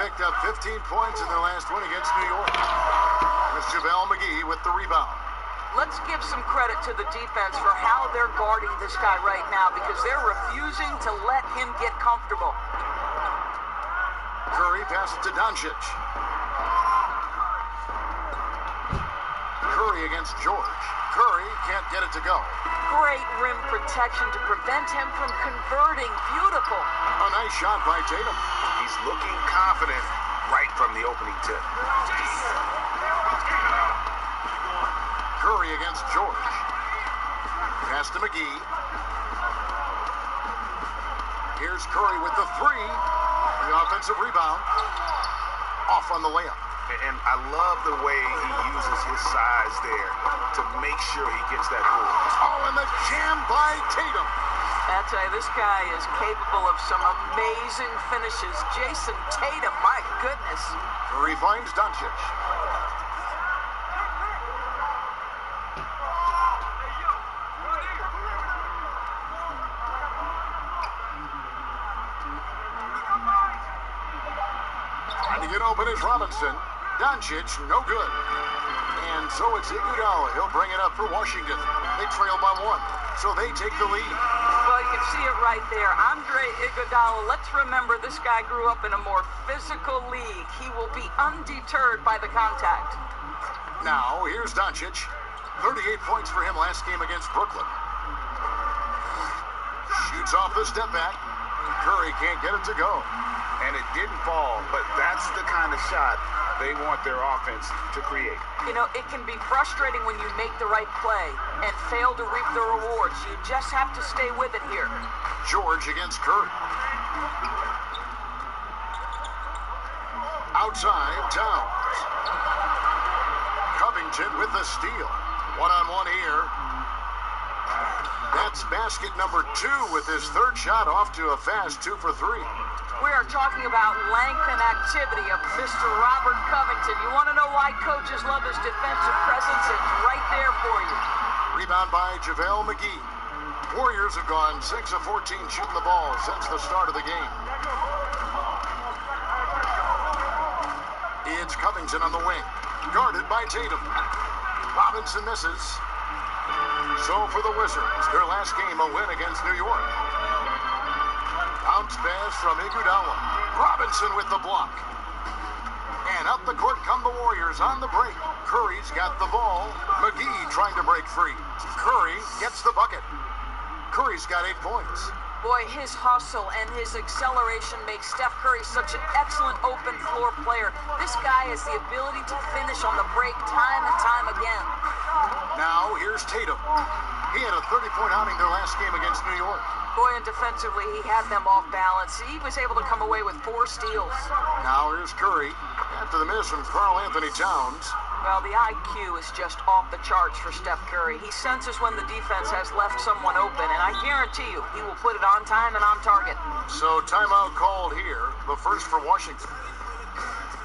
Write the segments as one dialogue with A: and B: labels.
A: picked up 15 points in their last win against New York. Here's JaVale McGee with the rebound.
B: Let's give some credit to the defense for how they're guarding this guy right now because they're refusing to let him get comfortable.
A: Curry passes to Doncic. Curry against George. Curry can't get it to go.
B: Great rim protection to prevent him from converting. Beautiful.
A: A nice shot by Tatum.
C: He's looking confident right from the opening tip.
A: Curry against George. Pass to McGee. Here's Curry with the three. The offensive rebound. Off on the layup.
C: And I love the way he uses his size there to make sure he gets that goal.
A: Oh, and the jam by Tatum.
B: I tell you, this guy is capable of some amazing finishes. Jason Tatum, my goodness.
A: Curry finds Doncic. Trying to get open is Robinson. Doncic, no good. And so it's Iguodala. He'll bring it up for Washington. They trail by one, so they take the lead.
B: Well, you can see it right there. Andre Iguodala, let's remember this guy grew up in a more physical league. He will be undeterred by the contact.
A: Now, here's Doncic. 38 points for him last game against Brooklyn. Shoots off the step back. Curry can't get it to go.
C: And it didn't fall, but that's the kind of shot they want their offense to create.
B: You know, it can be frustrating when you make the right play and fail to reap the rewards. You just have to stay with it here.
A: George against Curry. Outside, Towns. Covington with the steal. One-on-one here. That's basket number 2 with his third shot off to a fast 2 for 3.
B: We are talking about length and activity of Mr. Robert Covington. You want to know why coaches love his defensive presence? It's right there for you.
A: Rebound by JaVale McGee. Warriors have gone 6 of 14 shooting the ball since the start of the game. It's Covington on the wing. Guarded by Tatum. Robinson misses. So for the Wizards, their last game a win against New York. Bounce pass from Iguodala. Robinson with the block. And up the court come the Warriors on the break. Curry's got the ball. McGee trying to break free. Curry gets the bucket. Curry's got 8 points.
B: Boy, his hustle and his acceleration makes Steph Curry such an excellent open floor player. This guy has the ability to finish on the break time and time again.
A: Now here's Tatum. He had a 30-point outing their last game against New York.
B: Boy, and defensively, he had them off balance. He was able to come away with 4 steals.
A: Now here's Curry. After the miss from Karl Anthony Towns.
B: Well, the IQ is just off the charts for Steph Curry. He senses when the defense has left someone open, and I guarantee you, he will put it on time and on target.
A: So timeout called here, the first for Washington.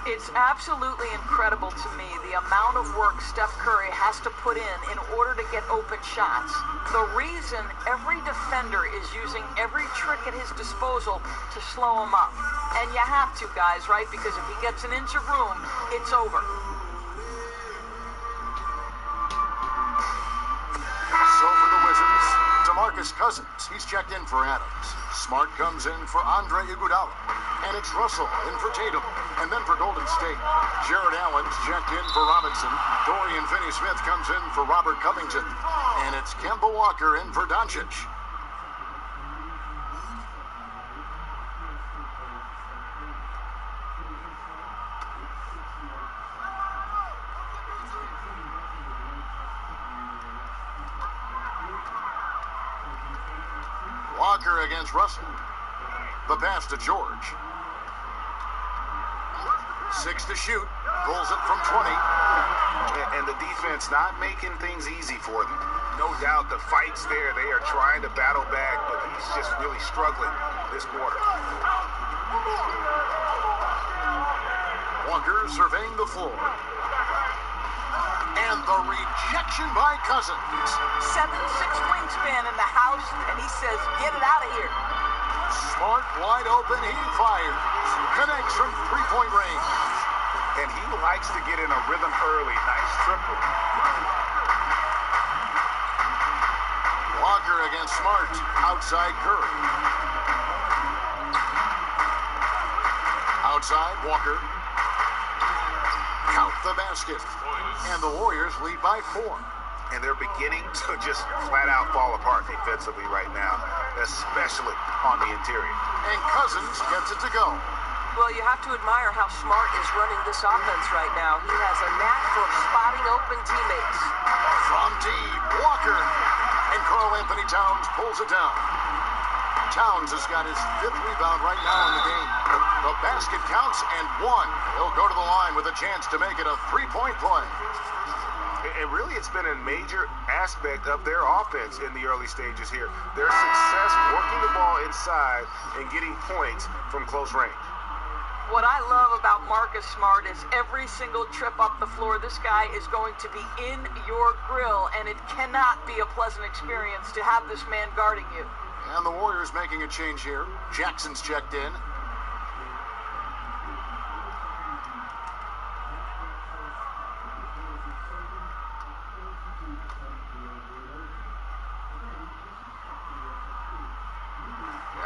B: It's absolutely incredible to me the amount of work Steph Curry has to put in order to get open shots. The reason every defender is using every trick at his disposal to slow him up. And you have to, guys, right? Because if he gets an inch of room, it's over.
A: So for the Wizards, DeMarcus Cousins. He's checked in for Adams. Smart comes in for Andre Iguodala. And it's Russell in for Tatum. And then for Golden State, Jared Allen's checked in for Robinson. Dorian Finney-Smith comes in for Robert Covington. And it's Kemba Walker in for Doncic. Walker against Russell. The pass to George. 6 to shoot. Pulls it from 20.
C: And the defense not making things easy for them. No doubt the fight's there. They are trying to battle back, but he's just really struggling this quarter.
A: Walker surveying the floor. And the rejection by Cousins.
B: 7'6" wingspan in the house, and he says, get it out of here.
A: Smart wide open, he fires. Connects from three-point range.
C: And he likes to get in a rhythm early. Nice triple.
A: Walker against Smart. Outside Curry. Outside Walker. Count the basket. And the Warriors lead by 4.
C: And they're beginning to just flat out fall apart defensively right now, especially on the interior.
A: And Cousins gets it to go.
D: Well, you have to admire how Smart is running this offense right now. He has a knack for spotting open teammates.
A: From deep, Walker. And Karl Anthony Towns pulls it down. Towns has got his 5th rebound right now in the game. The basket counts and 1. He'll go to the line with a chance to make it a 3-point play.
C: And really, it's been a major aspect of their offense in the early stages here. Their success working the ball inside and getting points from close range.
B: What I love about Marcus Smart is every single trip up the floor, this guy is going to be in your grill, and it cannot be a pleasant experience to have this man guarding you.
A: And the Warriors making a change here. Jackson's checked in.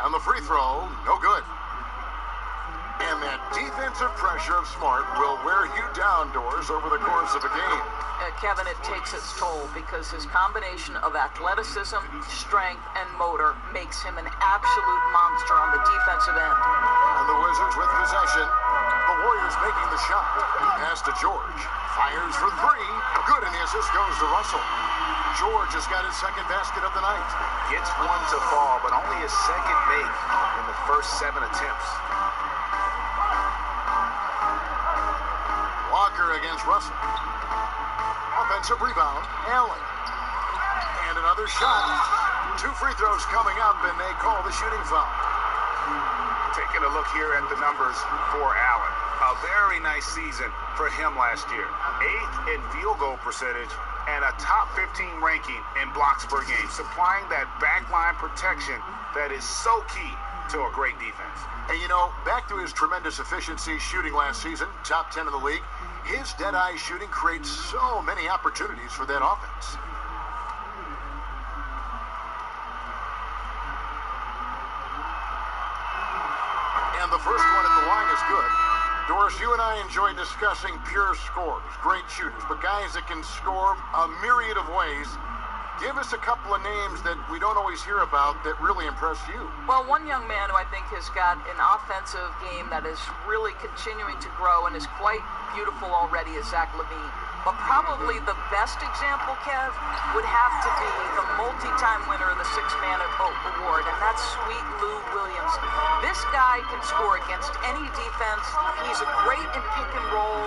A: And the free throw, no good. And that defensive pressure of Smart will wear you down, Doors, over the course of a game.
B: Kevin, it takes its toll because his combination of athleticism, strength, and motor makes him an absolute monster on the defensive end.
A: And the Wizards with possession. The Warriors making the shot. Pass to George. Fires for 3. Good, and the assist goes to Russell. George has got his 2nd basket of the night.
C: Gets 1 to fall, but only his 2nd make in the first 7 attempts.
A: Walker against Russell. Offensive rebound, Allen. And another shot. 2 free throws coming up, and they call the shooting foul.
C: Taking a look here at the numbers for Allen. A very nice season for him last year. 8th in field goal percentage and a top 15 ranking in blocks per game, supplying that backline protection that is so key to a great defense.
A: And you know, back to his tremendous efficiency shooting last season, top 10 in the league, his dead-eye shooting creates so many opportunities for that offense. And the first one at the line is good. Doris, you and I enjoy discussing pure scorers, great shooters, but guys that can score a myriad of ways. Give us a couple of names that we don't always hear about that really impress you.
B: Well, one young man who I think has got an offensive game that is really continuing to grow and is quite beautiful already is Zach LaVine. But probably the best example, Kev, would have to be the multi-time winner of the Six-Man Award, and that's Sweet Lou Williams. This guy can score against any defense. He's a great in pick and roll.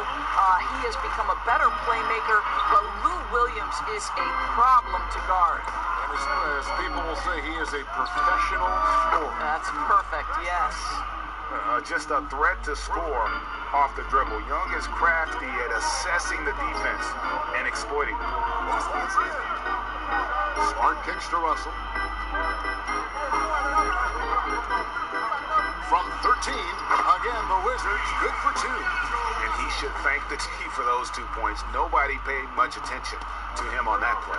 B: He has become a better playmaker, but Lou Williams is a problem to guard.
A: And as people will say, he is a professional scorer.
B: That's perfect, yes.
C: Just a threat to score off the dribble. Young is crafty at assessing the defense and exploiting it.
A: Smart kicks to Russell. From 13, again, the Wizards good for 2.
C: And he should thank the team for those 2 points. Nobody paid much attention to him on that play.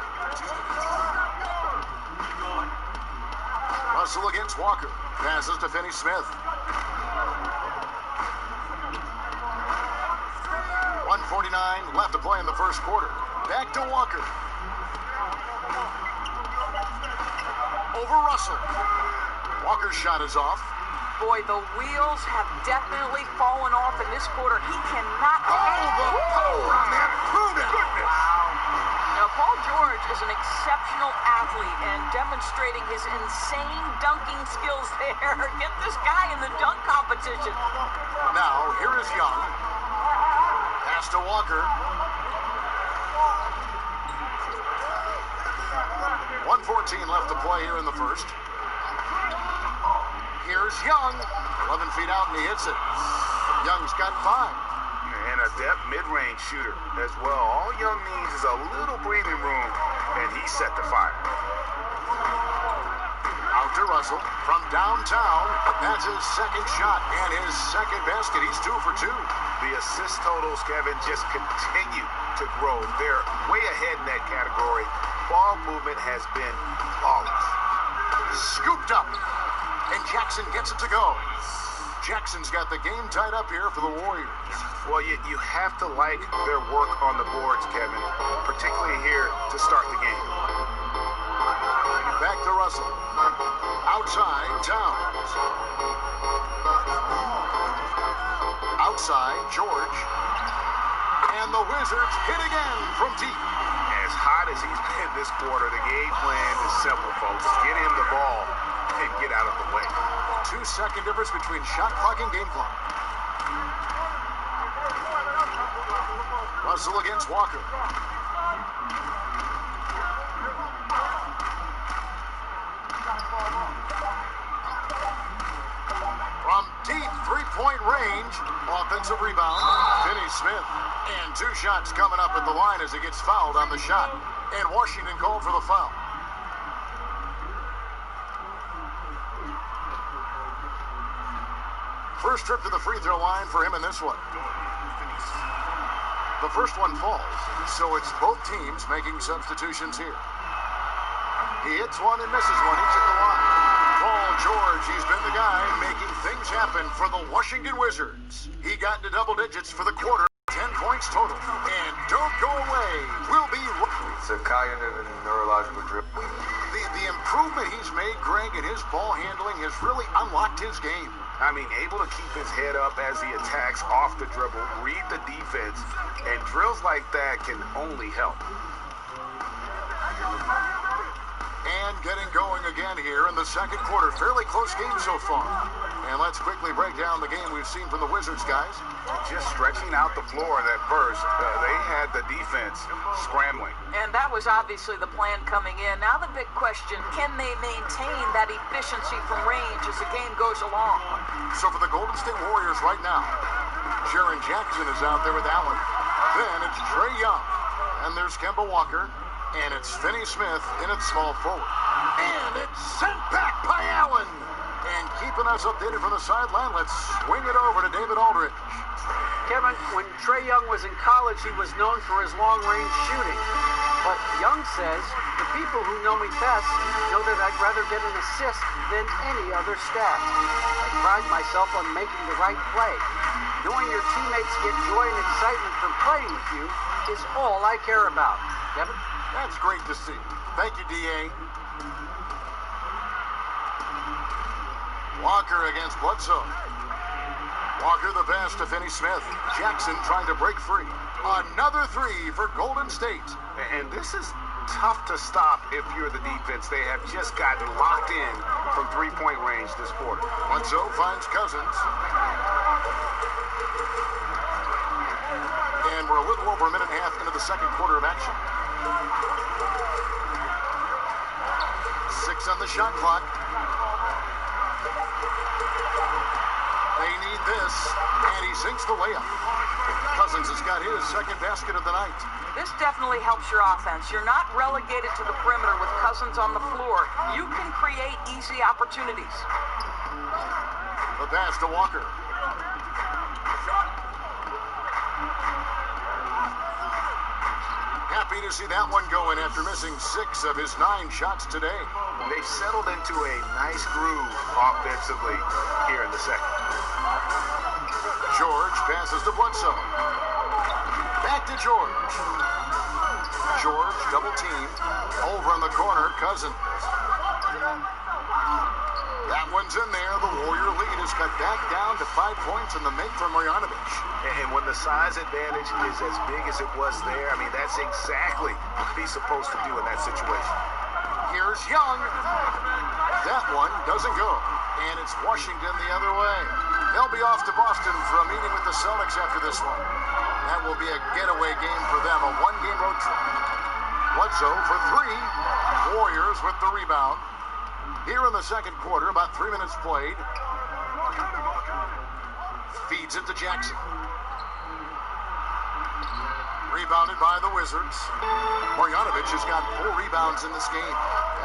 A: Russell against Walker. Passes to Finney-Smith. 1:49 left to play in the first quarter. Back to Walker. Over Russell. Walker's shot is off.
B: Boy, the wheels have definitely fallen off in this quarter. He cannot...
A: Oh, the power on that Buddha.
B: Wow. Now, Paul George is an exceptional athlete and demonstrating his insane dunking skills there. Get this guy in the dunk competition.
A: Now, here is Young. Pass to Walker. 1:14 left to play here in the first. Here's Young. 11 feet out, and he hits it. Young's got 5.
C: And a depth mid-range shooter as well. All Young needs is a little breathing room, and he's set to fire.
A: Out to Russell from downtown. That's his second shot and his second basket. He's 2 for 2.
C: The assist totals, Kevin, just continue to grow. They're way ahead in that category. Ball movement has been flawless.
A: Scooped up, and Jackson gets it to go. Jackson's got the game tied up here for the Warriors.
C: Well, you have to like their work on the boards, Kevin, particularly here to start the game.
A: Back to Russell. Outside, Towns. Outside, George. And the Wizards hit again from deep.
C: As hot as he's been this quarter, the game plan is simple, folks. Get him the ball and get out of the way.
A: 2-second difference between shot clock and game clock. Russell against Walker. From deep three-point range, offensive rebound, Finney Smith. And 2 shots coming up at the line as he gets fouled on the shot. And Washington called for the foul. First trip to the free throw line for him in this one. The first one falls, so it's both teams making substitutions here. He hits one and misses one each at the line. Paul George, he's been the guy making things happen for the Washington Wizards. He got into double digits for the quarter, 10 points total. And don't go away, we'll be right.
E: It's a cognitive and neurological drift.
A: The improvement he's made, Greg, in his ball handling has really unlocked his game.
C: I mean, able to keep his head up as he attacks off the dribble, read the defense, and drills like that can only help.
A: And getting going again here in the second quarter. Fairly close game so far. And let's quickly break down the game we've seen from the Wizards, guys.
C: Just stretching out the floor that burst, they had the defense scrambling.
B: And that was obviously the plan coming in. Now the big question, can they maintain that efficiency from range as the game goes along?
A: So for the Golden State Warriors right now, Jaren Jackson is out there with Allen. Then it's Trae Young. And there's Kemba Walker. And it's Finney Smith in at small forward. And it's sent back by Allen. And keeping us updated from the sideline, let's swing it over to David Aldridge.
F: Kevin, when Trae Young was in college, he was known for his long-range shooting. But Young says, the people who know me best know that I'd rather get an assist than any other stat. I pride myself on making the right play. Knowing your teammates get joy and excitement from playing with you is all I care about. Kevin?
A: That's great to see. Thank you, D.A. Walker against Bledsoe. Walker the pass to Finney Smith. Jackson trying to break free. Another 3 for Golden State.
C: And this is tough to stop if you're the defense. They have just gotten locked in from three-point range this quarter.
A: Bledsoe finds Cousins. And we're a little over a minute and a half into the second quarter of action. 6 on the shot clock. They need this, and he sinks the layup. Cousins has got his second basket of the night.
B: This definitely helps your offense. You're not relegated to the perimeter with Cousins on the floor. You can create easy opportunities.
A: The pass to Walker. Happy to see that one going after missing 6 of his 9 shots today.
C: They've settled into a nice groove offensively here in the second.
A: George passes to Bledsoe. Back to George. George double teamed. Over in the corner, Cousins. That one's in there. The Warrior lead is cut back down to 5 points in the make from Marjanovic.
C: And when the size advantage is as big as it was there, I mean, that's exactly what he's supposed to do in that situation.
A: Here's Young. That one doesn't go. And it's Washington the other way. They'll be off to Boston for a meeting with the Celtics after this one. That will be a getaway game for them, a one-game road trip. Bledsoe for 3. Warriors with the rebound. Here in the second quarter, about 3 minutes played. Feeds it to Jackson. Rebounded by the Wizards. Marjanovic has got 4 rebounds in this game.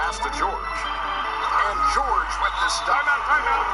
A: Pass to George. And George with the stop.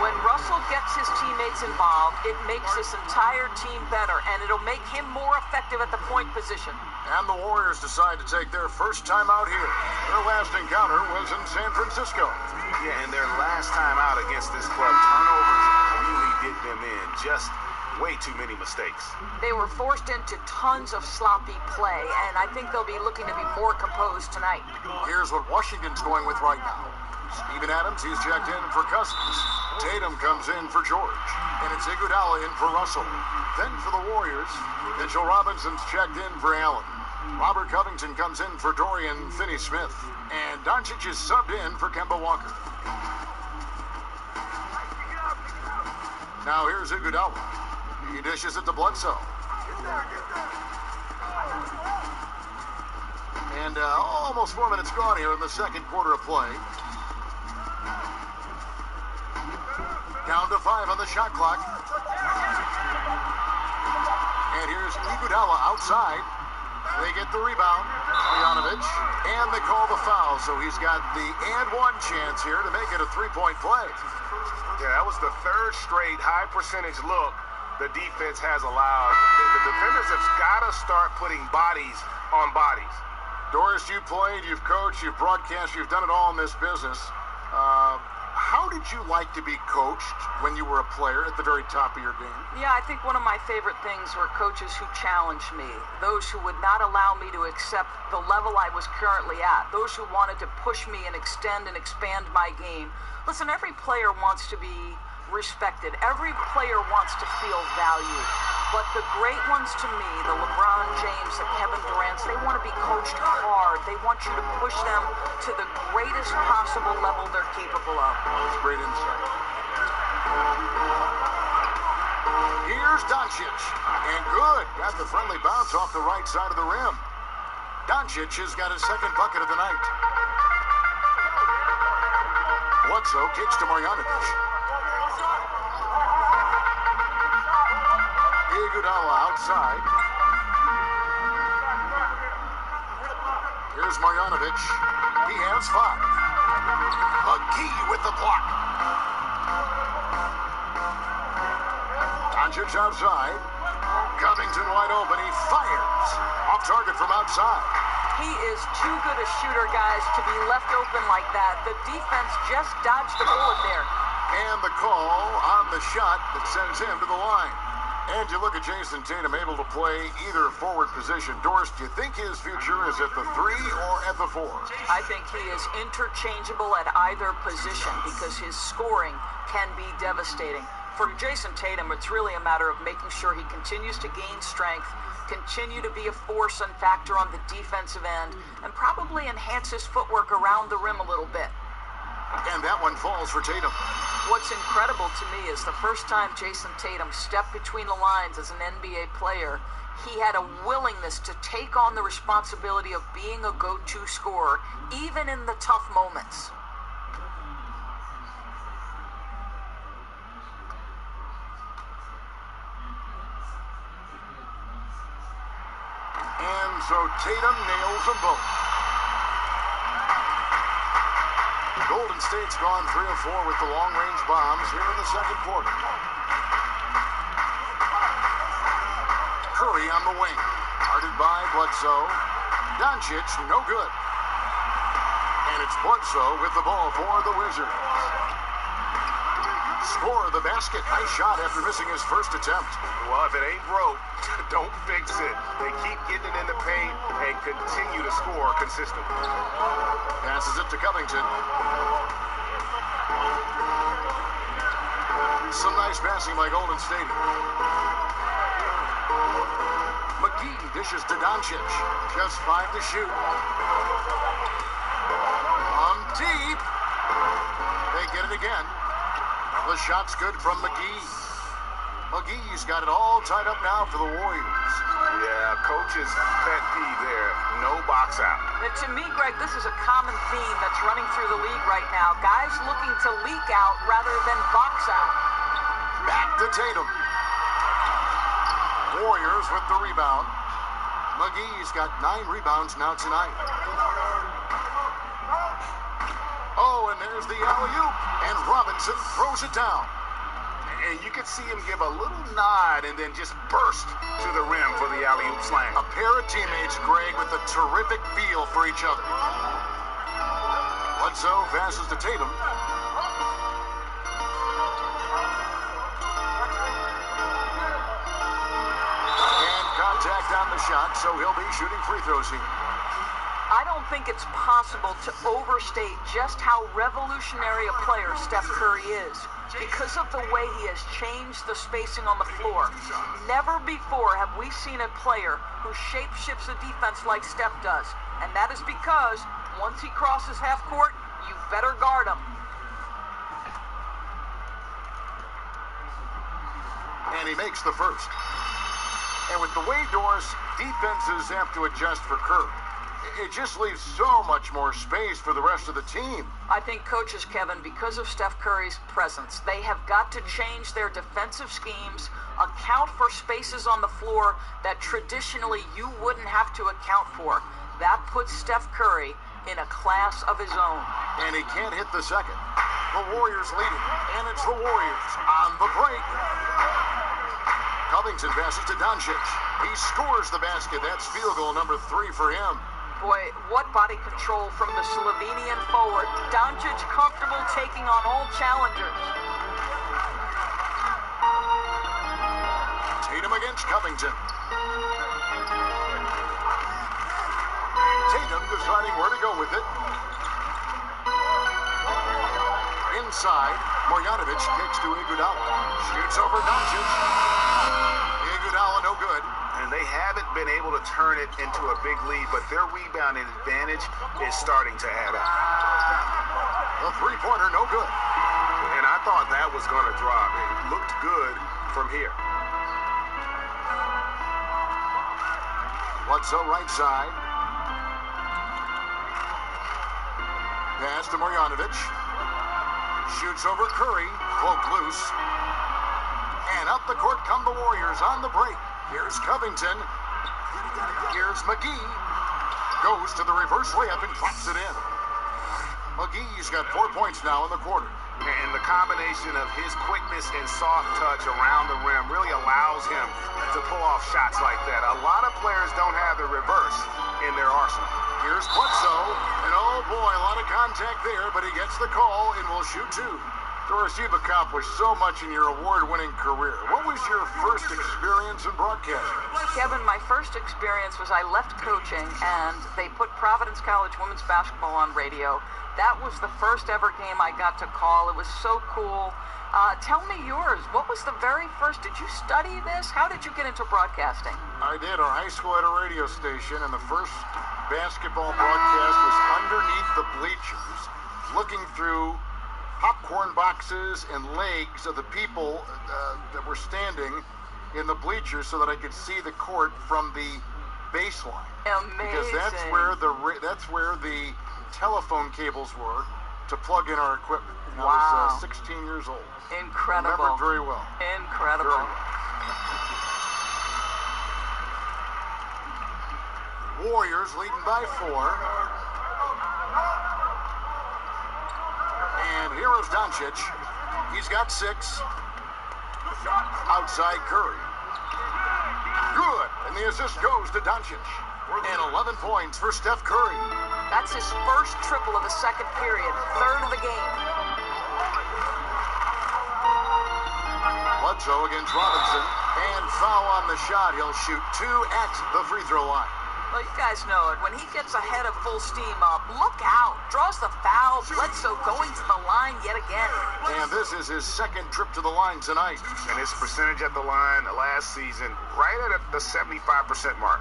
B: When Russell gets his teammates involved, it makes this entire team better, and it'll make him more effective at the point position.
A: And the Warriors decide to take their first time out here. Their last encounter was in San Francisco.
C: Yeah, and their last time out against this club, turnovers really did them in. Just way too many mistakes.
B: They were forced into tons of sloppy play, and I think they'll be looking to be more composed tonight.
A: Here's what Washington's going with right now. Steven Adams, he's checked in for Cousins. Tatum comes in for George. And it's Iguodala in for Russell. Then for the Warriors, Mitchell Robinson's checked in for Allen. Robert Covington comes in for Dorian Finney-Smith. And Doncic is subbed in for Kemba Walker. Now here's Iguodala. He dishes it to Bledsoe. And almost 4 minutes gone here in the second quarter of play. Down to 5 on the shot clock. And here's Iguodala outside. They get the rebound. Bogdanovic. And they call the foul. So he's got the and one chance here to make it a three-point play.
C: Yeah, that was the third straight high percentage look the defense has allowed. The defenders have got to start putting bodies on bodies.
A: Doris, you've played, you've coached, you've broadcast, you've done it all in this business. How did you like to be coached when you were a player at the very top of your game?
B: Yeah, I think one of my favorite things were coaches who challenged me, those who would not allow me to accept the level I was currently at, those who wanted to push me and extend and expand my game. Listen, every player wants to be respected. Every player wants to feel valued. But the great ones to me, the LeBron James, the Kevin Durant's, they want to be coached hard. They want you to push them to the greatest possible level they're capable of.
A: That's great insight. Here's Doncic. And good. Got the friendly bounce off the right side of the rim. Doncic has got his second bucket of the night. Bledsoe kicks to Marjanovic. Iguodala outside. Here's Marjanovic. He has 5. McGee with the block. Doncic outside. Covington wide open. He fires. Off target from outside.
B: He is too good a shooter, guys, to be left open like that. The defense just dodged the bullet there.
A: And the call on the shot that sends him to the line. And you look at Jason Tatum, able to play either forward position. Doris, do you think his future is at the 3 or at the 4?
B: I think he is interchangeable at either position because his scoring can be devastating. For Jason Tatum, it's really a matter of making sure he continues to gain strength, continue to be a force and factor on the defensive end, and probably enhance his footwork around the rim a little bit.
A: And that one falls for Tatum.
B: What's incredible to me is the first time Jason Tatum stepped between the lines as an NBA player, he had a willingness to take on the responsibility of being a go-to scorer, even in the tough moments.
A: And so Tatum nails them both. Golden State's gone 3 of 4 with the long-range bombs here in the second quarter. Curry on the wing. Guarded by Bledsoe. Doncic, no good. And it's Bledsoe with the ball for the Wizards. Score the basket. Nice shot after missing his first attempt.
C: Well, if it ain't broke, don't fix it. They keep getting it in the paint and continue to score consistently.
A: Passes it to Covington. Some nice passing by Golden State. McGee dishes to Doncic. Just 5 to shoot. On deep. They get it again. The shot's good from McGee. McGee's got it all tied up now for the Warriors.
C: Yeah, coach's pet peeve there. No box out.
B: But to me, Greg, this is a common theme that's running through the league right now. Guys looking to leak out rather than box out.
A: Back to Tatum. Warriors with the rebound. McGee's got 9 rebounds now tonight. Oh, and there's the alley-oop, and Robinson throws it down.
C: And you could see him give a little nod and then just burst to the rim for the alley-oop slam.
A: A pair of teammates, Greg, with a terrific feel for each other. Bledsoe passes to Tatum. And contact on the shot, so he'll be shooting free throws here.
B: I don't think it's possible to overstate just how revolutionary a player Steph Curry is because of the way he has changed the spacing on the floor. Never before have we seen a player who shape-shifts the defense like Steph does. And that is because once he crosses half court, you better guard him.
A: And he makes the first. And with the way Doris defenses have to adjust for Curry, it just leaves so much more space for the rest of the team.
B: I think coaches, Kevin, because of Steph Curry's presence, they have got to change their defensive schemes, account for spaces on the floor that traditionally you wouldn't have to account for. That puts Steph Curry in a class of his own.
A: And he can't hit the second. The Warriors leading, and it's the Warriors on the break. Covington passes to Doncic. He scores the basket. That's field goal number 3 for him.
B: Boy, what body control from the Slovenian forward. Doncic comfortable taking on all challengers.
A: Tatum against Covington. Tatum deciding where to go with it. Inside, Marjanovic kicks to Iguodala. Shoots over Doncic. Iguodala no good.
C: And they haven't been able to turn it into a big lead, but their rebounding advantage is starting to add up.
A: The three-pointer no good.
C: And I thought that was going to drop. It looked good from here.
A: Bledsoe right side. Pass to Marjanovic. Shoots over Curry. Cloak loose. And up the court come the Warriors on the break. Here's Covington. Here's McGee. Goes to the reverse layup and drops it in. McGee's got 4 points now in the quarter.
C: And the combination of his quickness and soft touch around the rim really allows him to pull off shots like that. A lot of players don't have the reverse in their arsenal.
A: Here's Bledsoe. And oh boy, a lot of contact there, but he gets the call and will shoot 2. Doris, you've accomplished so much in your award-winning career. What was your first experience in broadcasting?
B: Kevin, my first experience was I left coaching and they put Providence College women's basketball on radio. That was the first ever game I got to call. It was so cool. Tell me yours. What was the very first? Did you study this? How did you get into broadcasting?
A: I did. Our high school had a radio station, and the first basketball broadcast was underneath the bleachers, looking through popcorn boxes and legs of the people that were standing in the bleachers so that I could see the court from the baseline.
B: Amazing.
A: Because that's where the telephone cables were to plug in our equipment. And
B: Wow.
A: I was 16 years old.
B: Incredible.
A: Remember it very well.
B: Incredible.
A: Very well. Warriors leading by 4. And here is Doncic. He's got 6. Outside Curry. Good. And the assist goes to Doncic. And 11 points for Steph Curry.
B: That's his first triple of the second period, third of the game.
A: Bledsoe against Robinson. And foul on the shot. He'll shoot 2 at the free throw line.
B: Well, you guys know it. When he gets ahead of full steam up, look out. Draws the foul. Bledsoe going to the line yet again.
A: And this is his second trip to the line tonight.
C: And his percentage at the line last season, right at the 75% mark.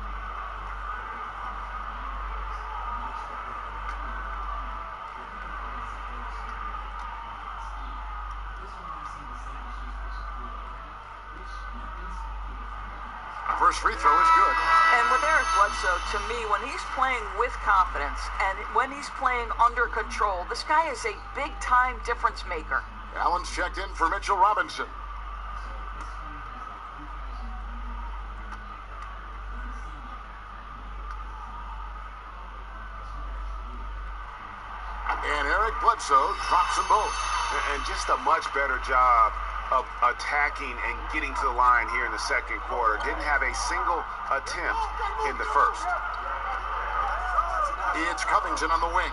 A: First free throw is good.
B: And with Eric Bledsoe, to me, when he's playing with confidence and when he's playing under control, this guy is a big-time difference maker.
A: Allen's checked in for Mitchell Robinson. And Eric Bledsoe drops them both.
C: And just a much better job of attacking and getting to the line here in the second quarter. Didn't have a single attempt in the first.
A: It's Covington on the wing.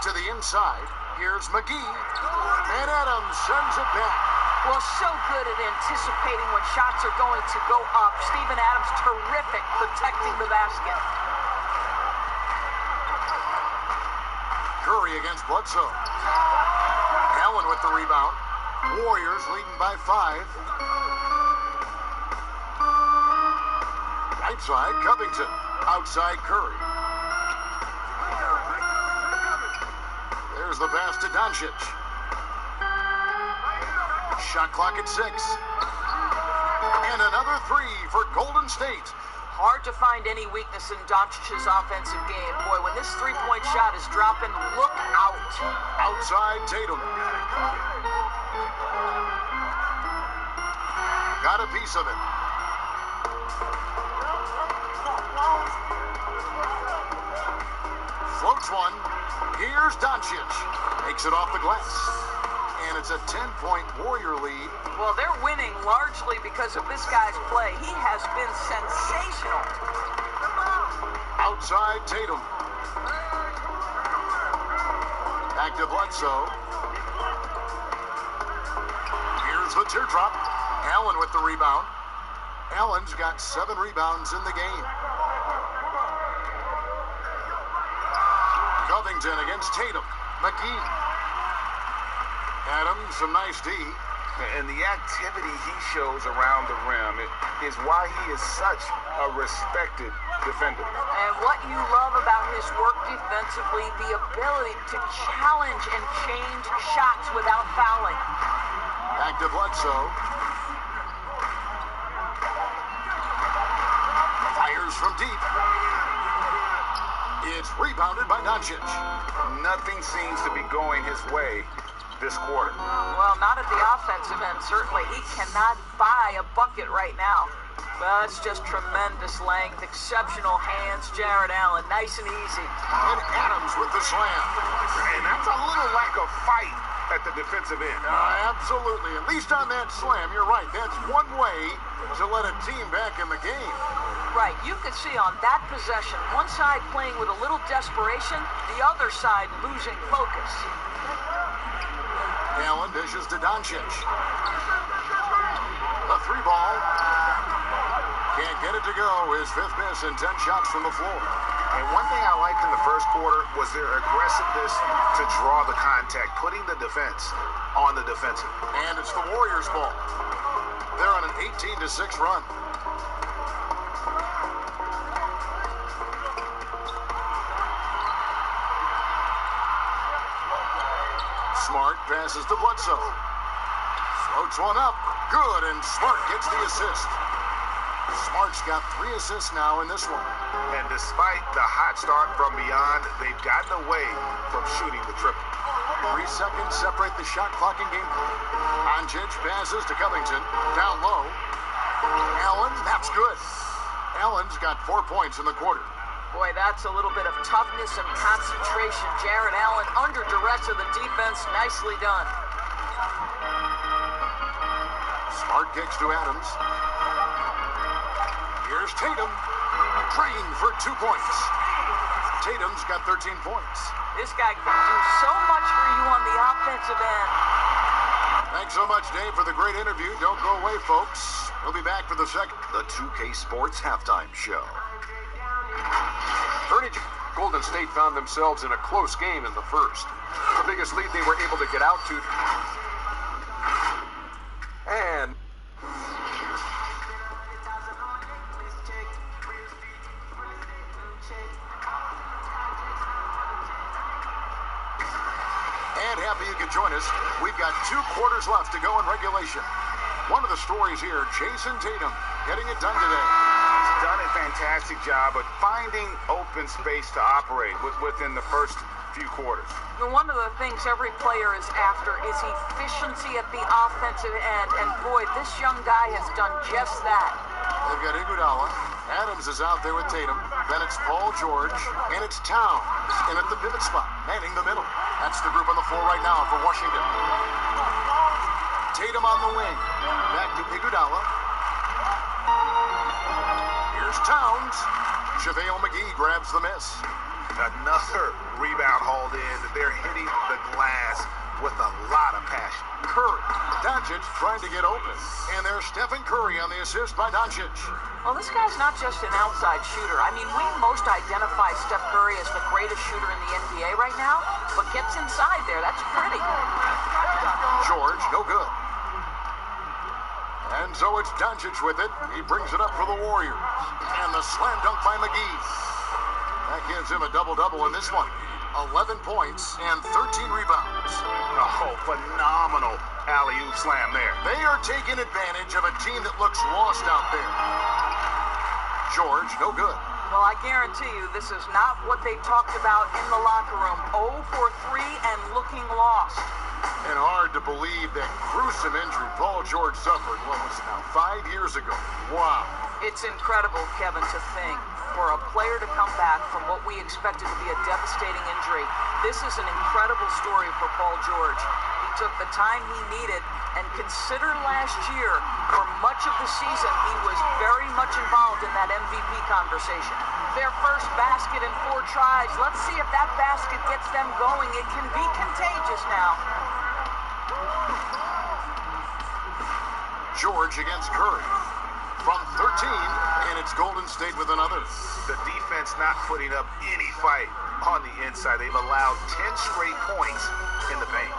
A: To the inside, here's McGee. And Adams sends it back.
B: Well, so good at anticipating when shots are going to go up. Steven Adams, terrific protecting the basket.
A: Curry against Bledsoe. Allen with the rebound. Warriors leading by 5. Right side, Covington. Outside, Curry. There's the pass to Doncic. Shot clock at 6. And another 3 for Golden State.
B: Hard to find any weakness in Doncic's offensive game. Boy, when this three-point shot is dropping, look out.
A: Outside, Tatum. Got a piece of it. Floats one. Here's Doncic. Makes it off the glass. And it's a 10-point Warrior lead.
B: Well, they're winning largely because of this guy's play. He has been sensational.
A: Outside, Tatum. Back to Bledsoe. Here's the teardrop. Allen with the rebound. Allen's got 7 rebounds in the game. Covington against Tatum. McGee. Adams, some nice D.
C: And the activity he shows around the rim is why he is such a respected defender.
B: And what you love about his work defensively, the ability to challenge and change shots without fouling.
A: Back to Bledsoe. Fires from deep. It's rebounded by Doncic.
C: Nothing seems to be going his way this quarter.
B: Well, not at the offensive end, certainly. He cannot buy a bucket right now. Well, it's just tremendous length, exceptional hands, Jared Allen, nice and easy.
A: And Adams with the slam.
C: And that's a little lack of fight at the defensive end.
A: Absolutely. At least on that slam, you're right. That's one way to let a team back in the game.
B: Right, you could see on that possession, one side playing with a little desperation, the other side losing focus.
A: Allen dishes to Doncic. A 3-ball. Can't get it to go. His 5th miss and 10 shots from the floor.
C: And one thing I liked in the first quarter was their aggressiveness to draw the contact, putting the defense on the defensive.
A: And it's the Warriors' ball. They're on an 18-6 run. Smart passes to Bledsoe. Floats one up. Good, and Smart gets the assist. Smart's got 3 assists now in this one.
C: And despite the hot start from beyond, they've gotten away from shooting the triple.
A: 3 seconds separate the shot clock and game. Doncic passes to Covington. Down low. Allen, that's good. Allen's got 4 points in the quarter.
B: Boy, that's a little bit of toughness and concentration. Jared Allen under duress of the defense. Nicely done.
A: Smart kicks to Adams. Here's Tatum. Drained for 2 points. Tatum's got 13 points.
B: This guy can do so much for you on the offensive end.
A: Thanks so much, Dave, for the great interview. Don't go away, folks. We'll be back for the second.
G: The 2K Sports Halftime Show.
H: Golden State found themselves in a close game in the first. The biggest lead they were able to get out to. And
A: happy you could join us. We've got 2 quarters left to go in regulation. One of the stories here, Jason Tatum getting it done today.
C: He's done a fantastic job of finding open space to operate within the first few quarters.
B: One of the things every player is after is efficiency at the offensive end. And boy, this young guy has done just that.
A: They've got Iguodala. Adams is out there with Tatum. Then it's Paul George, and it's Towns in at the pivot spot, manning the middle. That's the group on the floor right now for Washington. Tatum on the wing. Back to Iguodala. Here's Towns. JaVale McGee grabs the miss.
C: Another rebound hauled in. They're hitting the glass with a lot of passion.
A: Curry. Doncic trying to get open. And there's Stephen Curry on the assist by Doncic.
B: Well, this guy's not just an outside shooter. I mean, we most identify Steph Curry as the greatest shooter in the NBA right now, but gets inside there. That's pretty.
A: George, no good. And so it's Doncic with it. He brings it up for the Warriors. And the slam dunk by McGee. That gives him a double-double in this one. 11 points and 13 rebounds.
C: Oh, phenomenal alley-oop slam there.
A: They are taking advantage of a team that looks lost out there. George, no good.
B: Well, I guarantee you this is not what they talked about in the locker room. 0 for 3 and looking lost.
A: And hard to believe that gruesome injury Paul George suffered, what was it now, 5 years ago. Wow.
B: It's incredible, Kevin, to think for a player to come back from what we expected to be a devastating injury. This is an incredible story for Paul George. He took the time he needed, and consider last year, for much of the season, he was very much involved in that MVP conversation. Their first basket in 4 tries. Let's see if that basket gets them going. It can be contagious now.
A: George against Curry. From 13, and it's Golden State with another.
C: The defense not putting up any fight on the inside. They've allowed 10 straight points in the paint.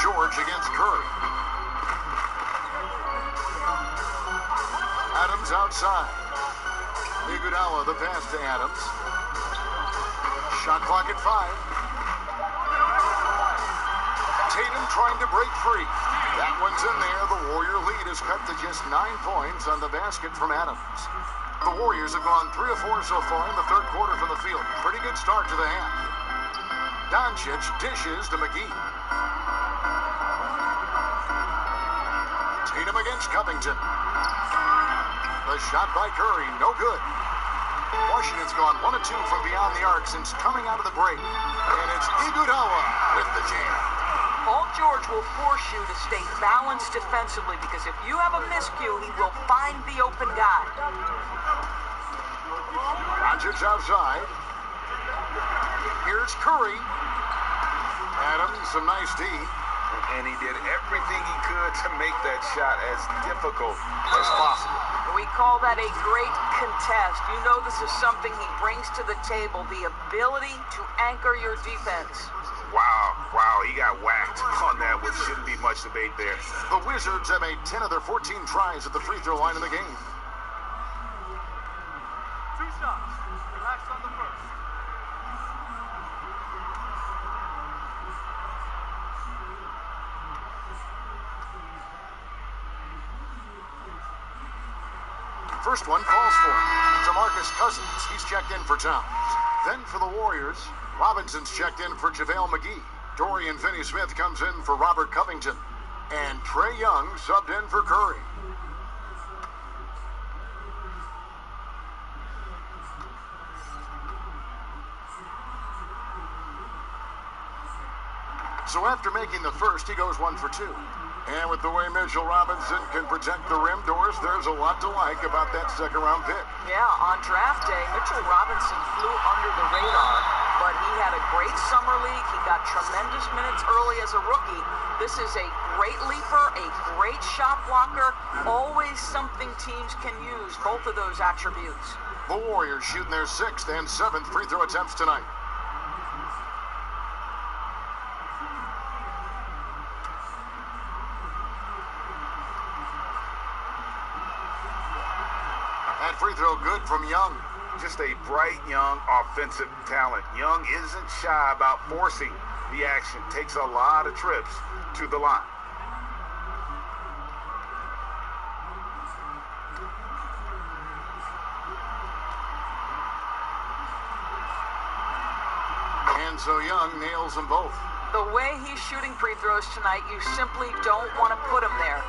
A: George against Curry. Adams outside. Iguodala the pass to Adams. Shot clock at 5. Tatum trying to break free. That one's in there. The Warrior lead is cut to just 9 points on the basket from Adams. The Warriors have gone 3 of 4 so far in the third quarter from the field. Pretty good start to the half. Doncic dishes to McGee. Tatum against Covington. The shot by Curry, no good. Washington's gone 1 of 2 from beyond the arc since coming out of the break. And it's Iguodala with the jam.
B: Paul George will force you to stay balanced defensively because if you have a miscue, he will find the open guy.
A: Doncic outside. Here's Curry. Adams, a nice D.
C: And he did everything he could to make that shot as difficult as possible.
B: We call that a great contest. You know this is something he brings to the table, the ability to anchor your defense.
C: Wow, he got whacked on that, which shouldn't be much debate there.
A: The Wizards have made 10 of their 14 tries at the free throw line in the game.
I: 2 shots. Relax on the first.
A: First one falls for DeMarcus Cousins. He's checked in for Towns. Then for the Warriors, Robinson's checked in for JaVale McGee. Dorian Finney-Smith comes in for Robert Covington. And Trae Young subbed in for Curry. So after making the first, he goes 1 for 2. And with the way Mitchell Robinson can protect the rim doors, there's a lot to like about that second-round pick.
B: Yeah, on draft day, Mitchell Robinson flew under the radar, but he had a great summer league. He got tremendous minutes early as a rookie. This is a great leaper, a great shot blocker, always something teams can use, both of those attributes.
A: The Warriors shooting their 6th and 7th free throw attempts tonight. That free throw good from Young.
C: Just a bright, young, offensive talent. Young isn't shy about forcing the action. Takes a lot of trips to the line.
A: And so Young nails them both.
B: The way he's shooting free throws tonight, you simply don't want to put him there.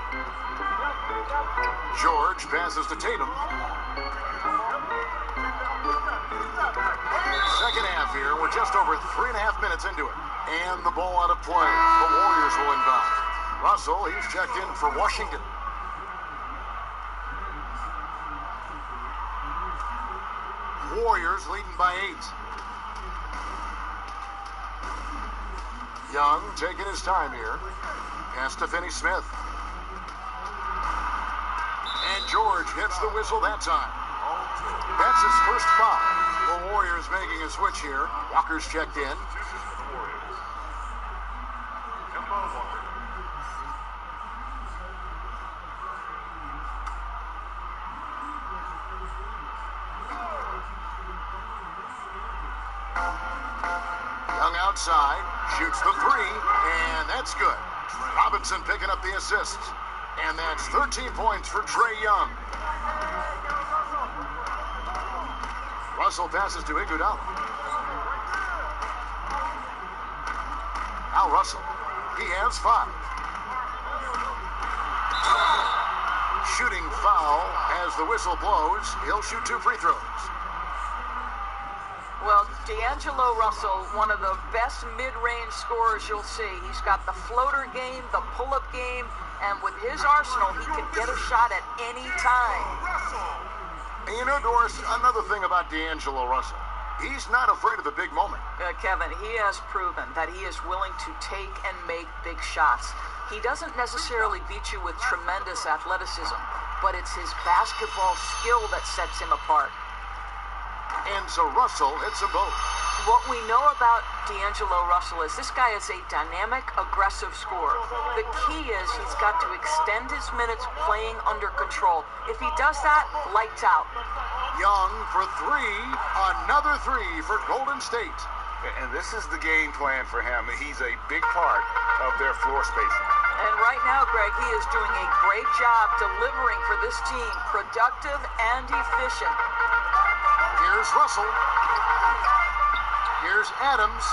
A: George passes to Tatum. Second half here. We're just over 3.5 minutes into it. And the ball out of play. The Warriors will inbound. Russell, he's checked in for Washington. Warriors leading by 8. Young taking his time here. Pass to Finney-Smith. And George hits the whistle that time. That's his first foul. The Warriors making a switch here. Walker's checked in. Young outside, shoots the three, and that's good. Robinson picking up the assist. And that's 13 points for Trae Young. Russell passes to Iguodala. Now Russell, he has 5. Shooting foul as the whistle blows. He'll shoot 2 free throws.
B: Well, D'Angelo Russell, one of the best mid-range scorers you'll see. He's got the floater game, the pull-up game, and with his arsenal, he can get a shot at any time.
A: And you know, Doris, another thing about D'Angelo Russell, he's not afraid of the big moment.
B: Kevin, he has proven that he is willing to take and make big shots. He doesn't necessarily beat you with tremendous athleticism, but it's his basketball skill that sets him apart.
A: And so Russell hits them both.
B: What we know about D'Angelo Russell is this guy is a dynamic, aggressive scorer. The key is he's got to extend his minutes playing under control. If he does that, lights out.
A: Young for 3, another 3 for Golden State.
C: And this is the game plan for him. He's a big part of their floor spacing.
B: And right now, Greg, he is doing a great job delivering for this team, productive and efficient.
A: Here's Russell. Here's Adams.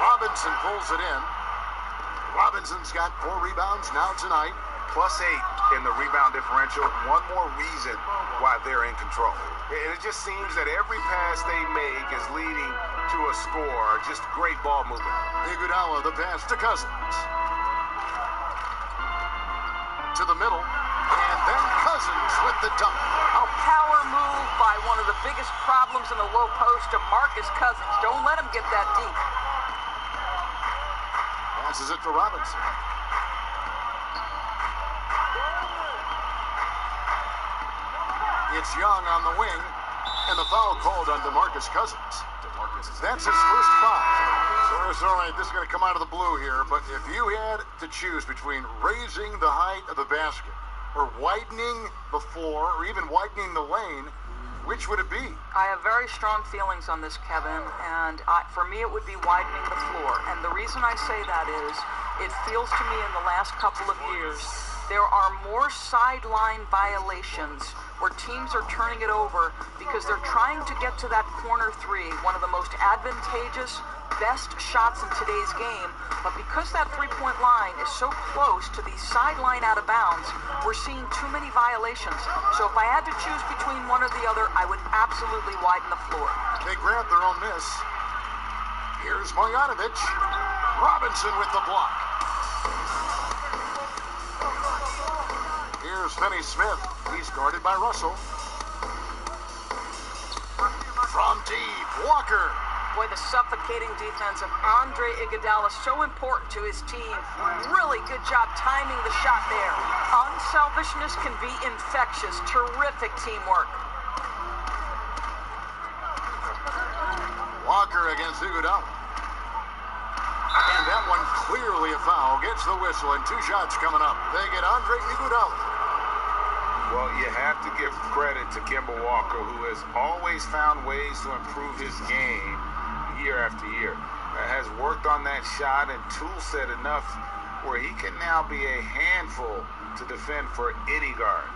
A: Robinson pulls it in. Robinson's got 4 rebounds now tonight.
C: +8 in the rebound differential. One more reason why they're in control. It just seems that every pass they make is leading to a score. Just great ball movement.
A: Iguodala, the pass to Cousins. To the middle. And then Cousins with the dunk.
B: A power move by one of the biggest problems in the low post to Marcus Cousins. Don't let him get that deep.
A: Passes it to Robinson. It's Young on the wing, and the foul called on DeMarcus Cousins. That's his first foul. So all right, this is going to come out of the blue here, but if you had to choose between raising the height of the basket or widening the floor or even widening the lane, which would it be?
B: I have very strong feelings on this, Kevin, and for me it would be widening the floor. And the reason I say that is it feels to me in the last couple of years there are more sideline violations where teams are turning it over because they're trying to get to that corner 3, one of the most advantageous, best shots in today's game. But because that three-point line is so close to the sideline out of bounds, we're seeing too many violations. So if I had to choose between one or the other, I would absolutely widen the floor.
A: They grab their own miss. Here's Marjanovic. Robinson with the block. Here's Finney-Smith. He's guarded by Russell. From deep, Walker.
B: Boy, the suffocating defense of Andre Iguodala is so important to his team. Really good job timing the shot there. Unselfishness can be infectious. Terrific teamwork.
A: Walker against Iguodala. And that one clearly a foul. Gets the whistle, and 2 shots coming up. They get Andre Iguodala.
C: Well, you have to give credit to Kemba Walker, who has always found ways to improve his game year after year. Has worked on that shot and tool set enough where he can now be a handful to defend for any guard.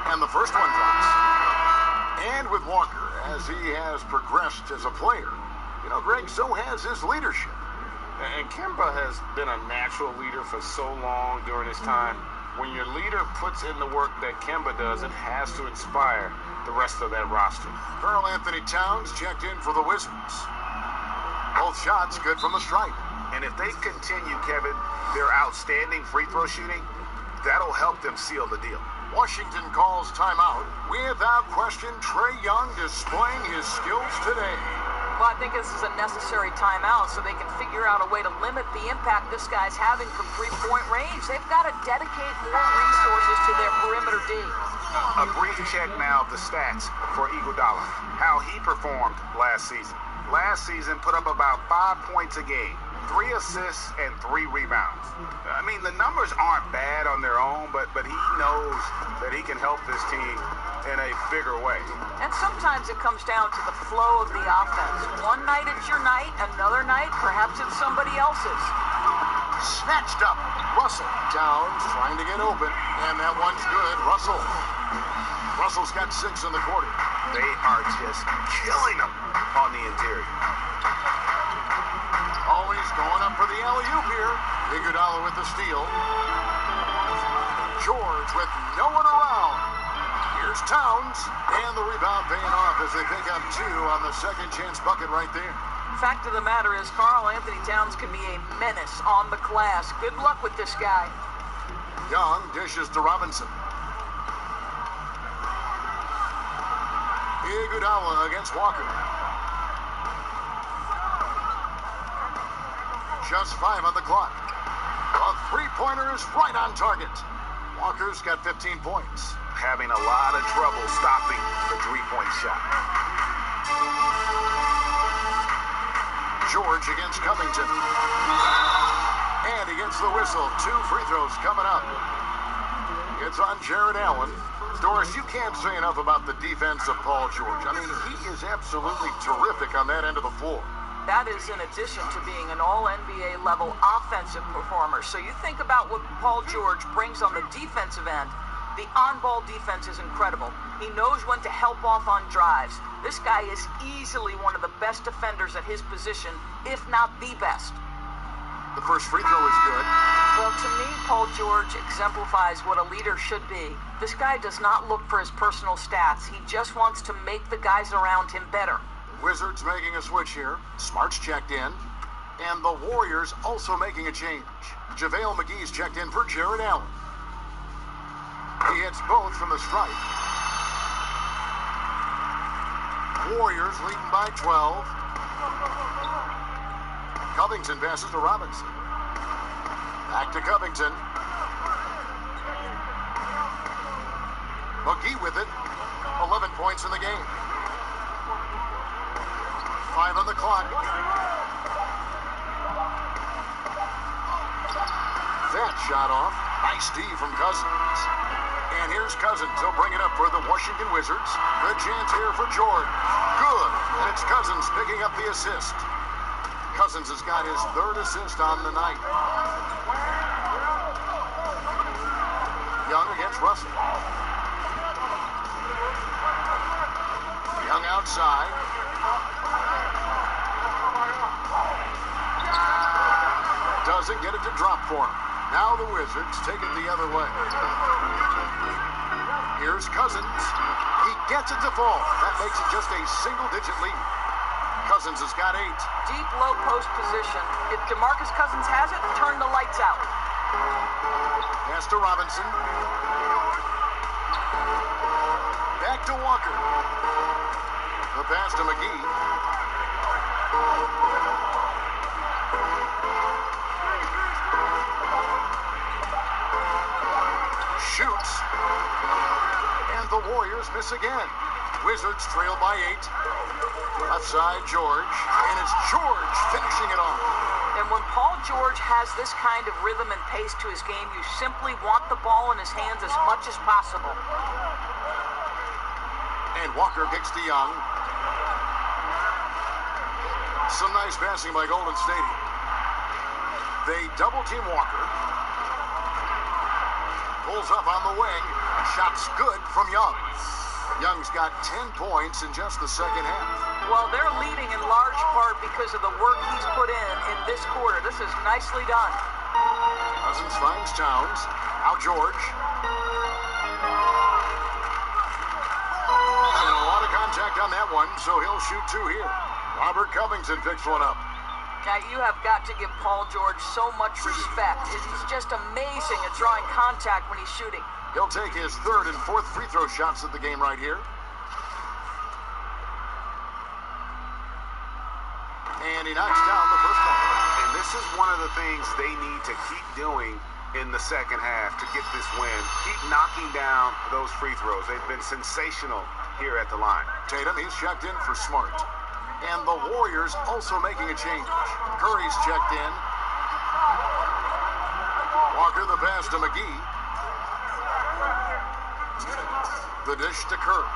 A: And the first one drops. And with Walker, as he has progressed as a player, you know, Greg, so has his leadership.
C: And Kemba has been a natural leader for so long during his time. When your leader puts in the work that Kemba does, it has to inspire the rest of that roster.
A: Karl Anthony Towns checked in for the Wizards. Both shots good from the stripe.
C: And if they continue, Kevin, their outstanding free throw shooting, that'll help them seal the deal.
A: Washington calls timeout. Without question, Trae Young displaying his skills today.
B: Well, I think this is a necessary timeout so they can figure out a way to limit the impact this guy's having from three-point range. They've got to dedicate more resources to their perimeter D.
C: A brief check now of the stats for Iguodala, how he performed last season. Last season put up about 5 points a game, 3 assists, and 3 rebounds. I mean, the numbers aren't bad on their own, but he knows that he can help this team in a bigger way.
B: And sometimes it comes down to the flow of the offense. One night it's your night, another night perhaps it's somebody else's.
A: Snatched up. Russell. Towns trying to get open, and that one's good. Russell's got 6 in the quarter.
C: They are just killing them on the interior.
A: Always going up for the alley-oop here. Iguodala with the steal. George with no one around. Here's Towns, and the rebound paying off as they pick up 2 on the second chance bucket right there.
B: Fact of the matter is, Karl Anthony Towns can be a menace on the glass. Good luck with this guy.
A: Young dishes to Robinson. Iguodala against Walker. Just 5 on the clock. A three-pointer is right on target. Walker's got 15 points.
C: Having a lot of trouble stopping the three-point shot.
A: George against Covington. And he gets the whistle. 2 free throws coming up. It's on Jared Allen. Doris, you can't say enough about the defense of Paul George. I mean, he is absolutely terrific on that end of the floor.
B: That is in addition to being an all-NBA level offensive performer. So you think about what Paul George brings on the defensive end. The on-ball defense is incredible. He knows when to help off on drives. This guy is easily one of the best defenders at his position, if not the best.
A: The first free throw is good.
B: Well, to me, Paul George exemplifies what a leader should be. This guy does not look for his personal stats. He just wants to make the guys around him better.
A: Wizards making a switch here. Smart's checked in. And the Warriors also making a change. JaVale McGee's checked in for Jared Allen. He hits both from the stripe. Warriors leading by 12. Covington passes to Robinson. Back to Covington. McGee with it. 11 points in the game. 5 on the clock. That shot off. Nice D from Cousins. And here's Cousins. He'll bring it up for the Washington Wizards. Good chance here for George. Good. And it's Cousins picking up the assist. Cousins has got his 3rd assist on the night. Young against Russell. Young outside. Doesn't get it to drop for him. Now the Wizards take it the other way. Here's Cousins. He gets it to fall. That makes it just a single-digit lead. Cousins has got 8.
B: Deep low post position. If DeMarcus Cousins has it, turn the lights out.
A: Pass to Robinson. Back to Walker. The pass to McGee. Shoots. And the Warriors miss again. Wizards trail by 8. Left side, George. And it's George finishing it off.
B: And when Paul George has this kind of rhythm and pace to his game, you simply want the ball in his hands as much as possible.
A: And Walker kicks to Young. Some nice passing by Golden State. They double-team Walker. Pulls up on the wing. Shot's good from Young. Young's got 10 points in just the second half.
B: Well, they're leading in large part because of the work he's put in this quarter. This is nicely done.
A: Cousins finds Towns. Now George. And a lot of contact on that one, so he'll shoot two here. Robert Covington picks one up.
B: Now, you have got to give Paul George so much respect. He's just amazing at drawing contact when he's shooting.
A: He'll take his third and fourth free throw shots of the game right here. And he knocks down the first one.
C: And this is one of the things they need to keep doing in the second half to get this win. Keep knocking down those free throws. They've been sensational here at the line.
A: Tatum, he's checked in for Smart. And the Warriors also making a change. Curry's checked in. Walker the pass to McGee. The dish to Curry.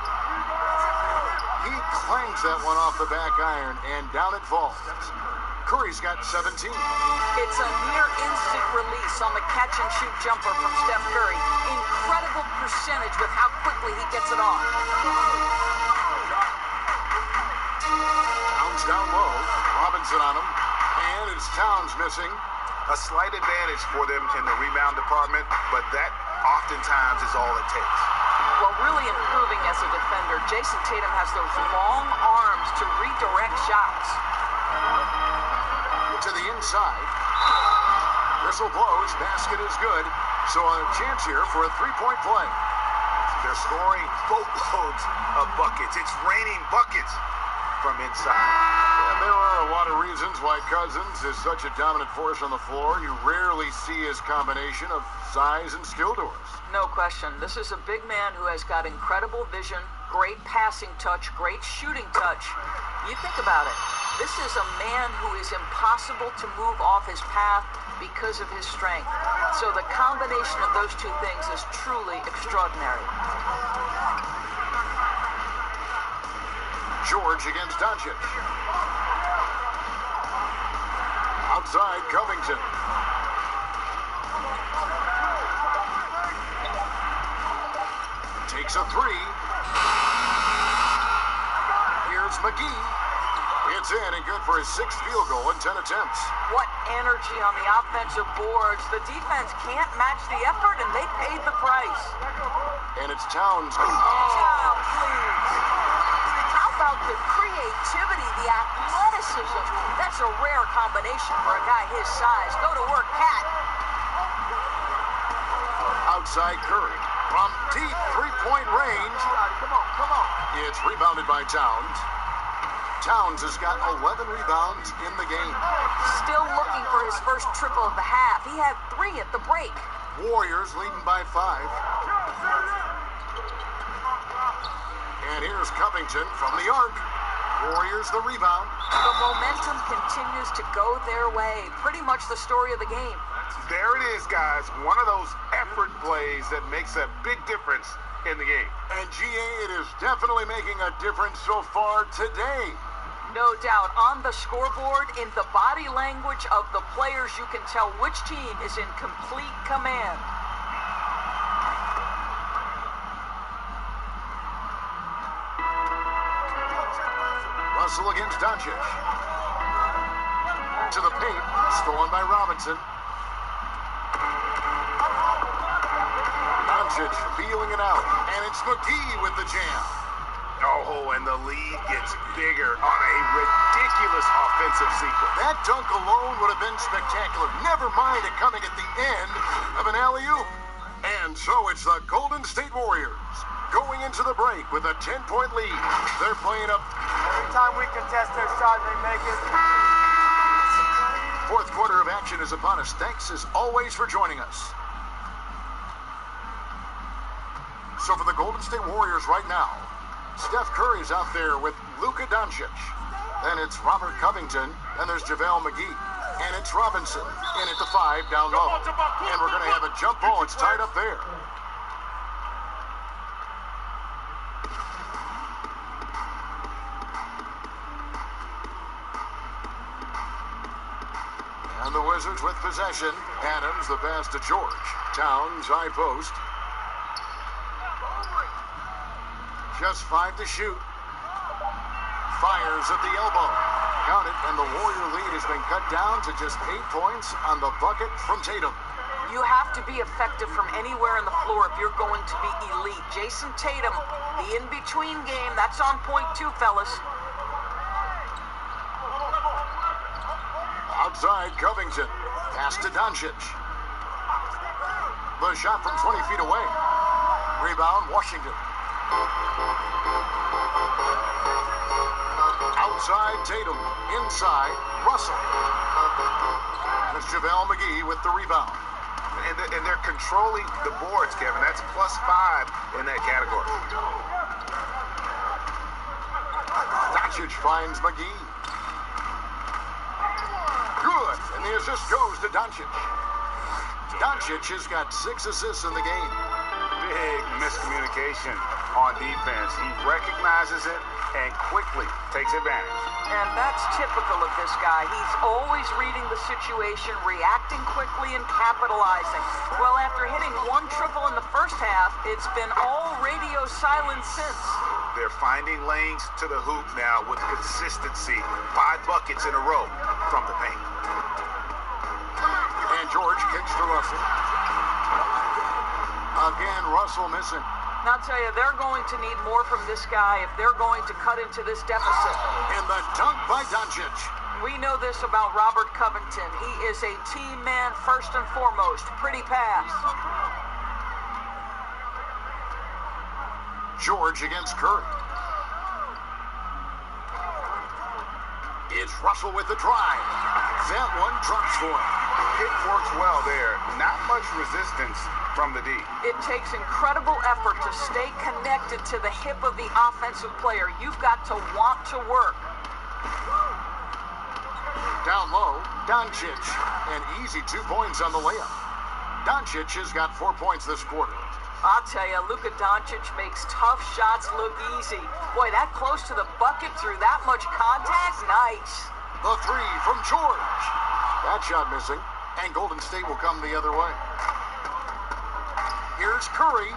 A: He clangs that one off the back iron, and down it falls. Curry's got 17.
B: It's a near instant release on the catch-and-shoot jumper from Steph Curry. Incredible percentage with how quickly he gets it off.
A: Towns down low. Robinson on him. And it's Towns missing.
C: A slight advantage for them in the rebound department, but that oftentimes is all it takes.
B: Well, really improving as a defender. Jason Tatum has those long arms to redirect shots.
A: To the inside. Whistle blows. Basket is good. So a chance here for a three-point play.
C: They're scoring boatloads of buckets. It's raining buckets from inside.
A: And there are a lot of reasons why Cousins is such a dominant force on the floor. You rarely see his combination of size and skill to us.
B: No question. This is a big man who has got incredible vision, great passing touch, great shooting touch. You think about it. This is a man who is impossible to move off his path because of his strength. So the combination of those two things is truly extraordinary.
A: George against Doncic. Outside, Covington. Takes a three. Here's McGee. It's in and good for his sixth field goal in 10 attempts.
B: What energy on the offensive boards. The defense can't match the effort, and they paid the price.
A: And it's Towns.
B: Oh, please. How about the creativity, the athleticism? That's a rare combination for a guy his size. Go to work, Cat.
A: Outside Curry. From deep three-point range.
F: Come on.
A: It's rebounded by Towns. Towns has got 11 rebounds in the game.
B: Still looking for his first triple of the half. He had 3 at the break.
A: Warriors leading by 5. And here's Covington from the arc. Warriors the rebound.
B: The momentum continues to go their way. Pretty much the story of the game.
C: There it is, guys. One of those effort plays that makes a big difference in the game.
A: And GA, it is definitely making a difference so far today.
B: No doubt. On the scoreboard, in the body language of the players, you can tell which team is in complete command.
A: Russell against Doncic. To the paint, stolen by Robinson. Doncic feeling it out, and it's McGee with the jam.
C: Oh, and the lead gets bigger on a ridiculous offensive sequence.
A: That dunk alone would have been spectacular. Never mind it coming at the end of an alley-oop. And so it's the Golden State Warriors going into the break with a 10-point lead. They're playing up.
I: Every time we contest their shot, they make it.
A: Fourth quarter of action is upon us. Thanks as always for joining us. So for the Golden State Warriors right now, Steph Curry is out there with Luka Doncic. Then it's Robert Covington, and there's JaVale McGee. And it's Robinson in at the 5 down low. And we're going to have a jump ball. It's tied up there. And the Wizards with possession. Adams the pass to George. Towns high post. Just 5 to shoot. Fires at the elbow. Count it, and the Warrior lead has been cut down to just 8 points on the bucket from Tatum.
B: You have to be effective from anywhere on the floor if you're going to be elite. Jason Tatum, the in-between game, that's on point too, fellas.
A: Outside, Covington. Pass to Doncic. The shot from 20 feet away. Rebound, Washington. Outside, Tatum. Inside, Russell. It's JaVale McGee with the rebound.
C: And they're controlling the boards, Kevin. That's +5 in that category.
A: Doncic finds McGee. Good, and the assist goes to Doncic. Doncic has got 6 assists in the game.
C: Big miscommunication on defense. He recognizes it and quickly takes advantage.
B: And that's typical of this guy. He's always reading the situation, reacting quickly, and capitalizing. Well, after hitting 1 triple in the first half, it's been all radio silence since.
C: They're finding lanes to the hoop now with consistency. 5 buckets in a row from the paint.
A: And George kicks to Russell. Again, Russell missing.
B: Now, I'll tell you, they're going to need more from this guy if they're going to cut into this deficit.
A: And the dunk by Doncic.
B: We know this about Robert Covington. He is a team man first and foremost. Pretty pass.
A: George against Curry. It's Russell with the drive. That one drops for him.
C: It works well there. Not much resistance from the D.
B: It takes incredible effort to stay connected to the hip of the offensive player. You've got to want to work.
A: Down low, Doncic. An easy 2 points on the layup. Doncic has got 4 points this quarter.
B: I'll tell you, Luka Doncic makes tough shots look easy. Boy, that close to the bucket through that much contact, nice.
A: The 3 from George. That shot missing, and Golden State will come the other way. Here's Curry.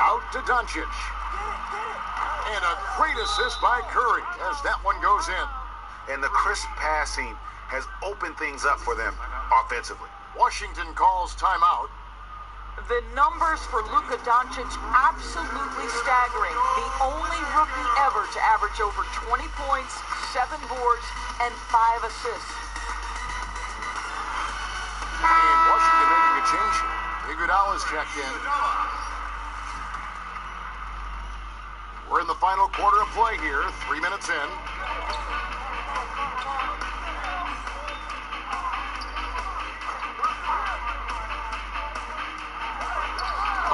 A: Out to Doncic. And a great assist by Curry as that one goes in.
C: And the crisp passing has opened things up for them offensively.
A: Washington calls timeout.
B: The numbers for Luka Doncic, absolutely staggering. The only rookie ever to average over 20 points, 7 boards, and 5 assists.
A: And Washington making a change. Iguodala's checked in. We're in the final quarter of play here, 3 minutes in.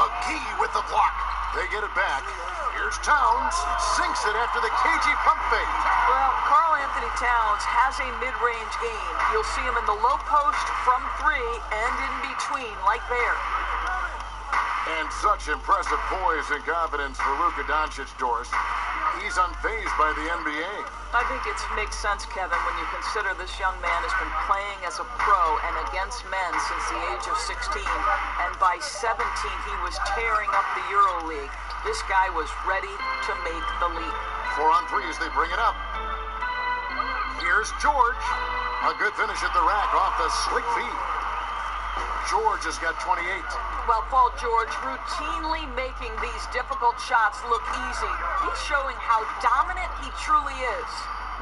A: McGee with the block. They get it back. Here's Towns. Sinks it after the cagey pump fake.
B: Well, Karl Anthony Towns has a mid-range game. You'll see him in the low post, from 3, and in between, like there.
A: And such impressive poise and confidence for Luka Doncic, Doris. He's unfazed by the NBA.
B: I think it makes sense, Kevin, when you consider this young man has been playing as a pro and against men since the age of 16. And by 17, he was tearing up the EuroLeague. This guy was ready to make the leap.
A: 4 on 3 as they bring it up. Here's George. A good finish at the rack off the slick feed. George has got 28.
B: Well, Paul George routinely making these difficult shots look easy. He's showing how dominant he truly is.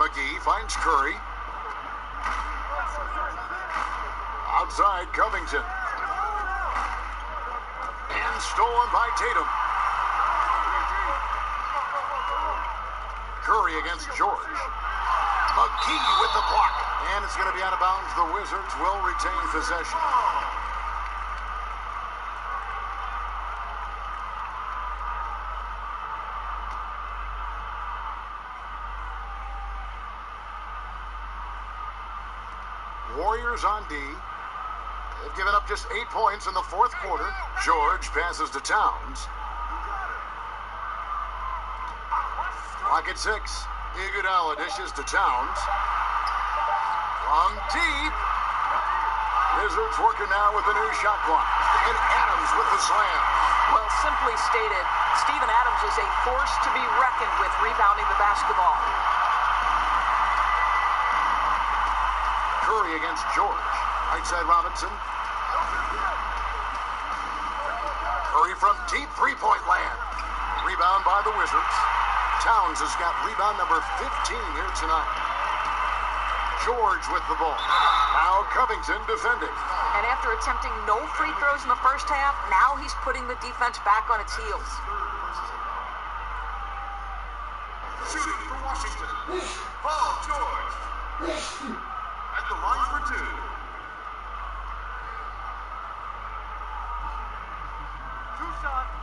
A: McGee finds Curry. Outside, Covington. And stolen by Tatum. Curry against George. McGee with the block. And it's going to be out of bounds. The Wizards will retain possession. Warriors on D. They've given up just 8 points in the 4th quarter. George passes to Towns. Clock at 6. Iguodala dishes to Towns. From deep. Wizards working now with the new shot clock. And Adams with the slam.
B: Well, simply stated, Steven Adams is a force to be reckoned with rebounding the basketball.
A: Curry against George. Right side Robinson. Curry from deep three-point land. Rebound by the Wizards. Towns has got rebound number 15 here tonight. George with the ball. Now Covington defending.
B: And after attempting no free throws in the first half, now he's putting the defense back on its heels.
J: Shooting for Washington, Paul George. At the line for two. Two shots.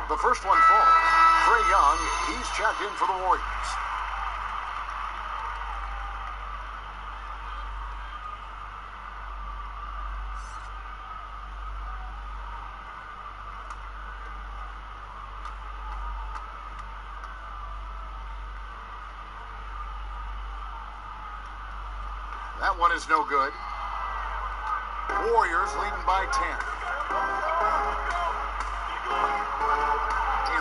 A: The first one falls. Trae Young, he's checked in for the Warriors. That one is no good. Warriors leading by 10.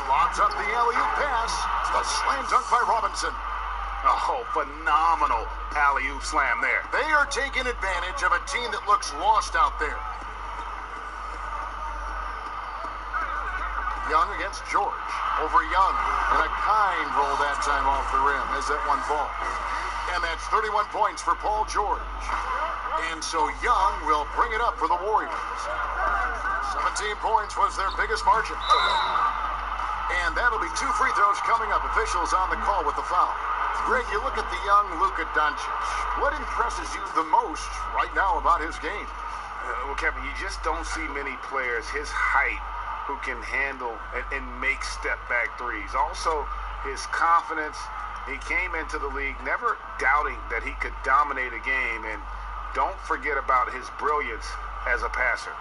A: Lobs up the alley-oop pass. The slam dunk by Robinson.
C: Oh, phenomenal alley-oop slam there.
A: They are taking advantage of a team that looks lost out there. Young against George. Over Young. And a kind roll that time off the rim as that one falls. And that's 31 points for Paul George. And so Young will bring it up for the Warriors. 17 points was their biggest margin. And that'll be 2 free throws coming up. Officials on the call with the foul. Greg, you look at the young Luka Doncic. What impresses you the most right now about his game?
C: Well, Kevin, you just don't see many players his height who can handle and make step-back threes. Also, his confidence. He came into the league never doubting that he could dominate a game. And don't forget about his brilliance as a passer.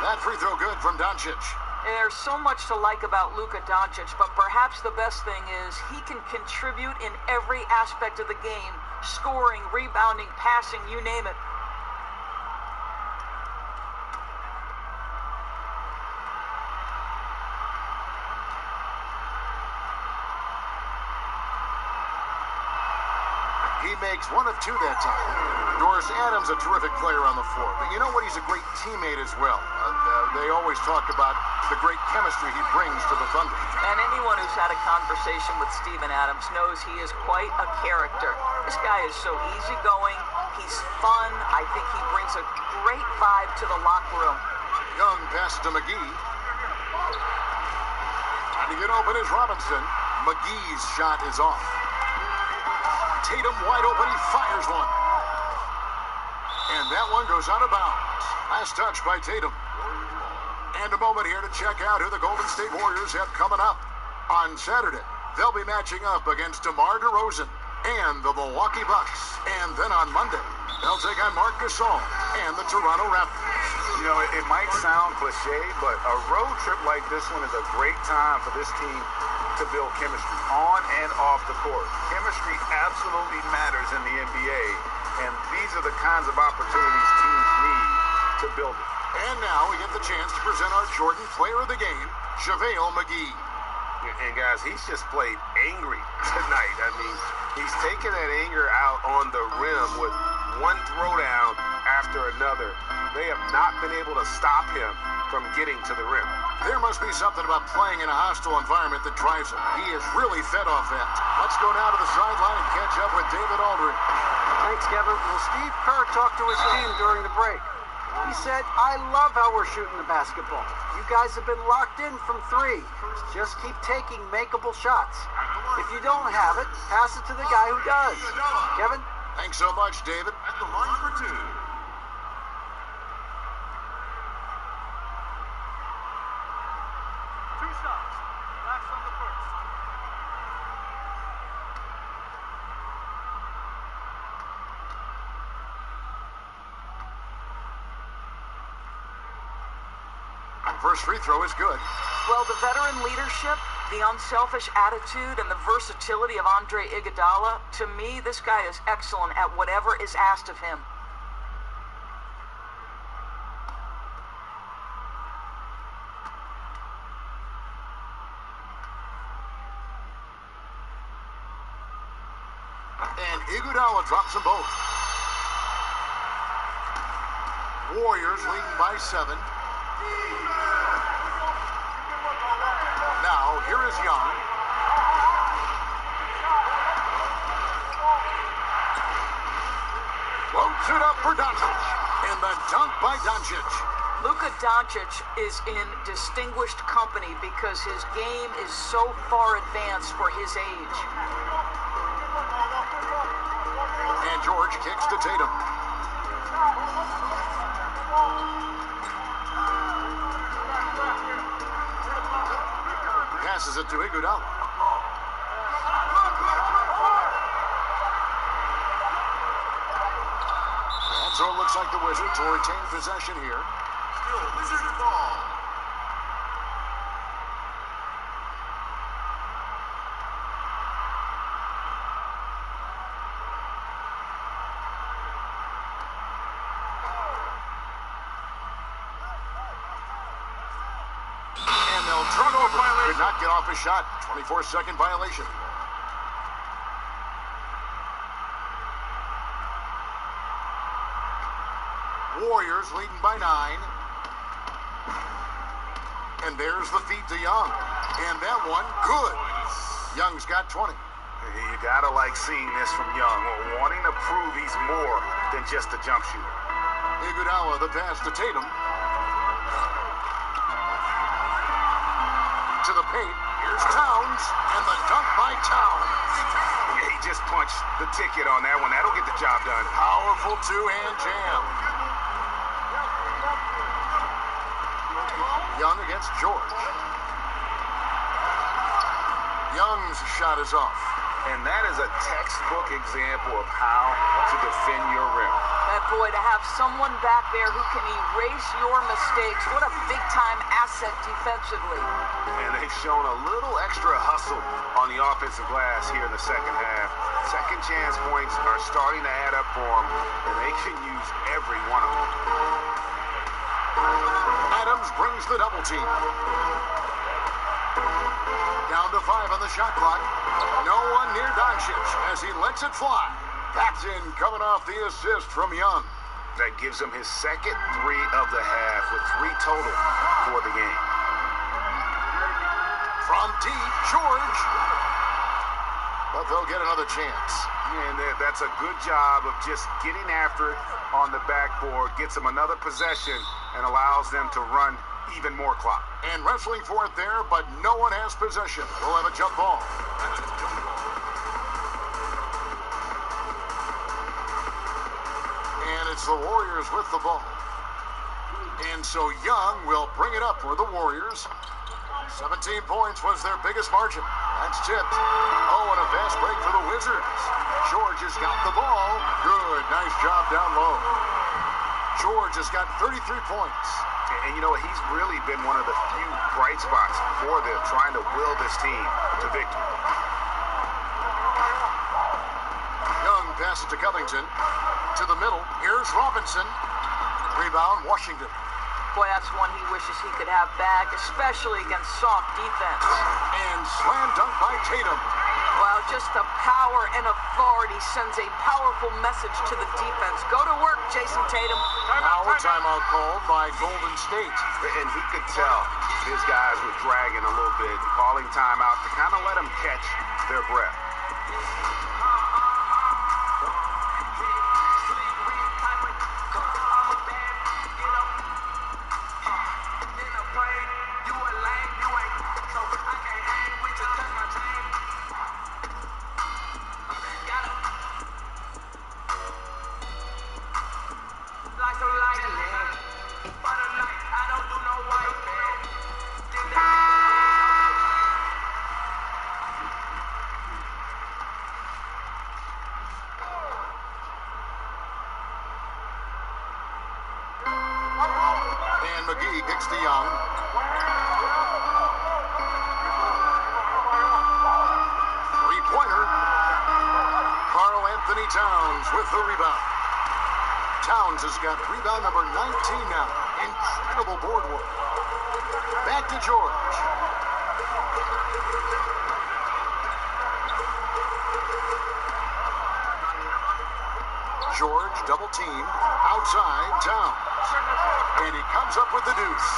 A: That free throw good from Doncic.
B: There's so much to like about Luka Doncic, but perhaps the best thing is he can contribute in every aspect of the game. Scoring, rebounding, passing, you name it.
A: He makes 1 of 2 that time. Doris Adams, a terrific player on the floor. But you know what? He's a great teammate as well. They always talk about the great chemistry he brings to the Thunder.
B: And anyone who's had a conversation with Steven Adams knows he is quite a character. This guy is so easygoing. He's fun. I think he brings a great vibe to the locker room.
A: Young pass to McGee. Trying to get open is Robinson. McGee's shot is off. Tatum wide open, he fires one. And that one goes out of bounds. Last touch by Tatum. And a moment here to check out who the Golden State Warriors have coming up. On Saturday, they'll be matching up against DeMar DeRozan and the Milwaukee Bucks. And then on Monday, they'll take on Marc Gasol and the Toronto Raptors.
C: You know, it might sound cliche, but a road trip like this one is a great time for this team to build chemistry on and off the court. Chemistry absolutely matters in the NBA, and these are the kinds of opportunities teams need to build it.
A: And now we get the chance to present our Jordan Player of the Game, JaVale McGee.
C: And guys, he's just played angry tonight. I mean, he's taken that anger out on the rim with one throwdown after another. They have not been able to stop him from getting to the rim.
A: There must be something about playing in a hostile environment that drives him. He is really fed off that. Let's go now to the sideline and catch up with David Aldridge.
F: Thanks, Kevin. Well, Steve Kerr talked to his team during the break. He said, I love how we're shooting the basketball. You guys have been locked in from 3. Just keep taking makeable shots. If you don't have it, pass it to the guy who does. Kevin?
A: Thanks so much, David.
J: At the line for 2.
A: First free throw is good.
B: Well, the veteran leadership, the unselfish attitude, and the versatility of Andre Iguodala, to me, this guy is excellent at whatever is asked of him.
A: And Iguodala drops them both. Warriors leading by 7. Now, here is Young. Floats it up for Doncic. And the dunk by Doncic.
B: Luka Doncic is in distinguished company because his game is so far advanced for his age.
A: And George kicks to Tatum. Passes it to Iguodala. And so it looks like the Wizards will retain possession here.
J: Still Wizard ball.
A: And they'll turn over. Could not get off a shot. 24-second violation. Warriors leading by 9. And there's the feed to Young. And that one, good. Young's got 20.
C: You gotta like seeing this from Young, wanting to prove he's more than just a jump shooter.
A: Iguodala, the pass to Tatum. To the paint. Here's Towns. And the dunk by Towns.
C: Yeah, he just punched the ticket on that one. That'll get the job done.
A: Powerful two-hand jam. Young against George. Young's shot is off.
C: And that is a textbook example of how to defend your rim.
B: That boy, to have someone back there who can erase your mistakes, what a big-time asset defensively.
C: And they've shown a little extra hustle on the offensive glass here in the second half. Second chance points are starting to add up for them, and they can use every one of them.
A: Adams brings the double team. Down to 5 on the shot clock. No one near Doncic as he lets it fly. That's in, coming off the assist from Young.
C: That gives him his second 3 of the half with 3 total for the game.
A: From deep, George. But they'll get another chance.
C: And that's a good job of just getting after it on the backboard, gets them another possession, and allows them to run even more clock.
A: And wrestling for it there, but no one has possession. We'll have a jump ball. And it's the Warriors with the ball. And so Young will bring it up for the Warriors. 17 points was their biggest margin. That's tipped. Oh, and a fast break for the Wizards. George has got the ball. Good, nice job down low. George has got 33 points.
C: And you know, he's really been one of the few bright spots for them, trying to will this team to victory.
A: Young passes to Covington. To the middle. Here's Robinson. Rebound, Washington.
B: Boy, that's one he wishes he could have back, especially against soft defense.
A: And slam dunk by Tatum.
B: Well, just the power and authority sends a powerful message to the defense. Go to work, Jason Tatum.
A: Now a timeout called by Golden State.
C: And he could tell his guys were dragging a little bit, calling timeout to kind of let them catch their breath.
A: And McGee kicks to Young. Three-pointer. Karl Anthony Towns with the rebound. Towns has got rebound number 19 now. Incredible board work. Back to George. George double team outside Towns. And he comes up with the deuce.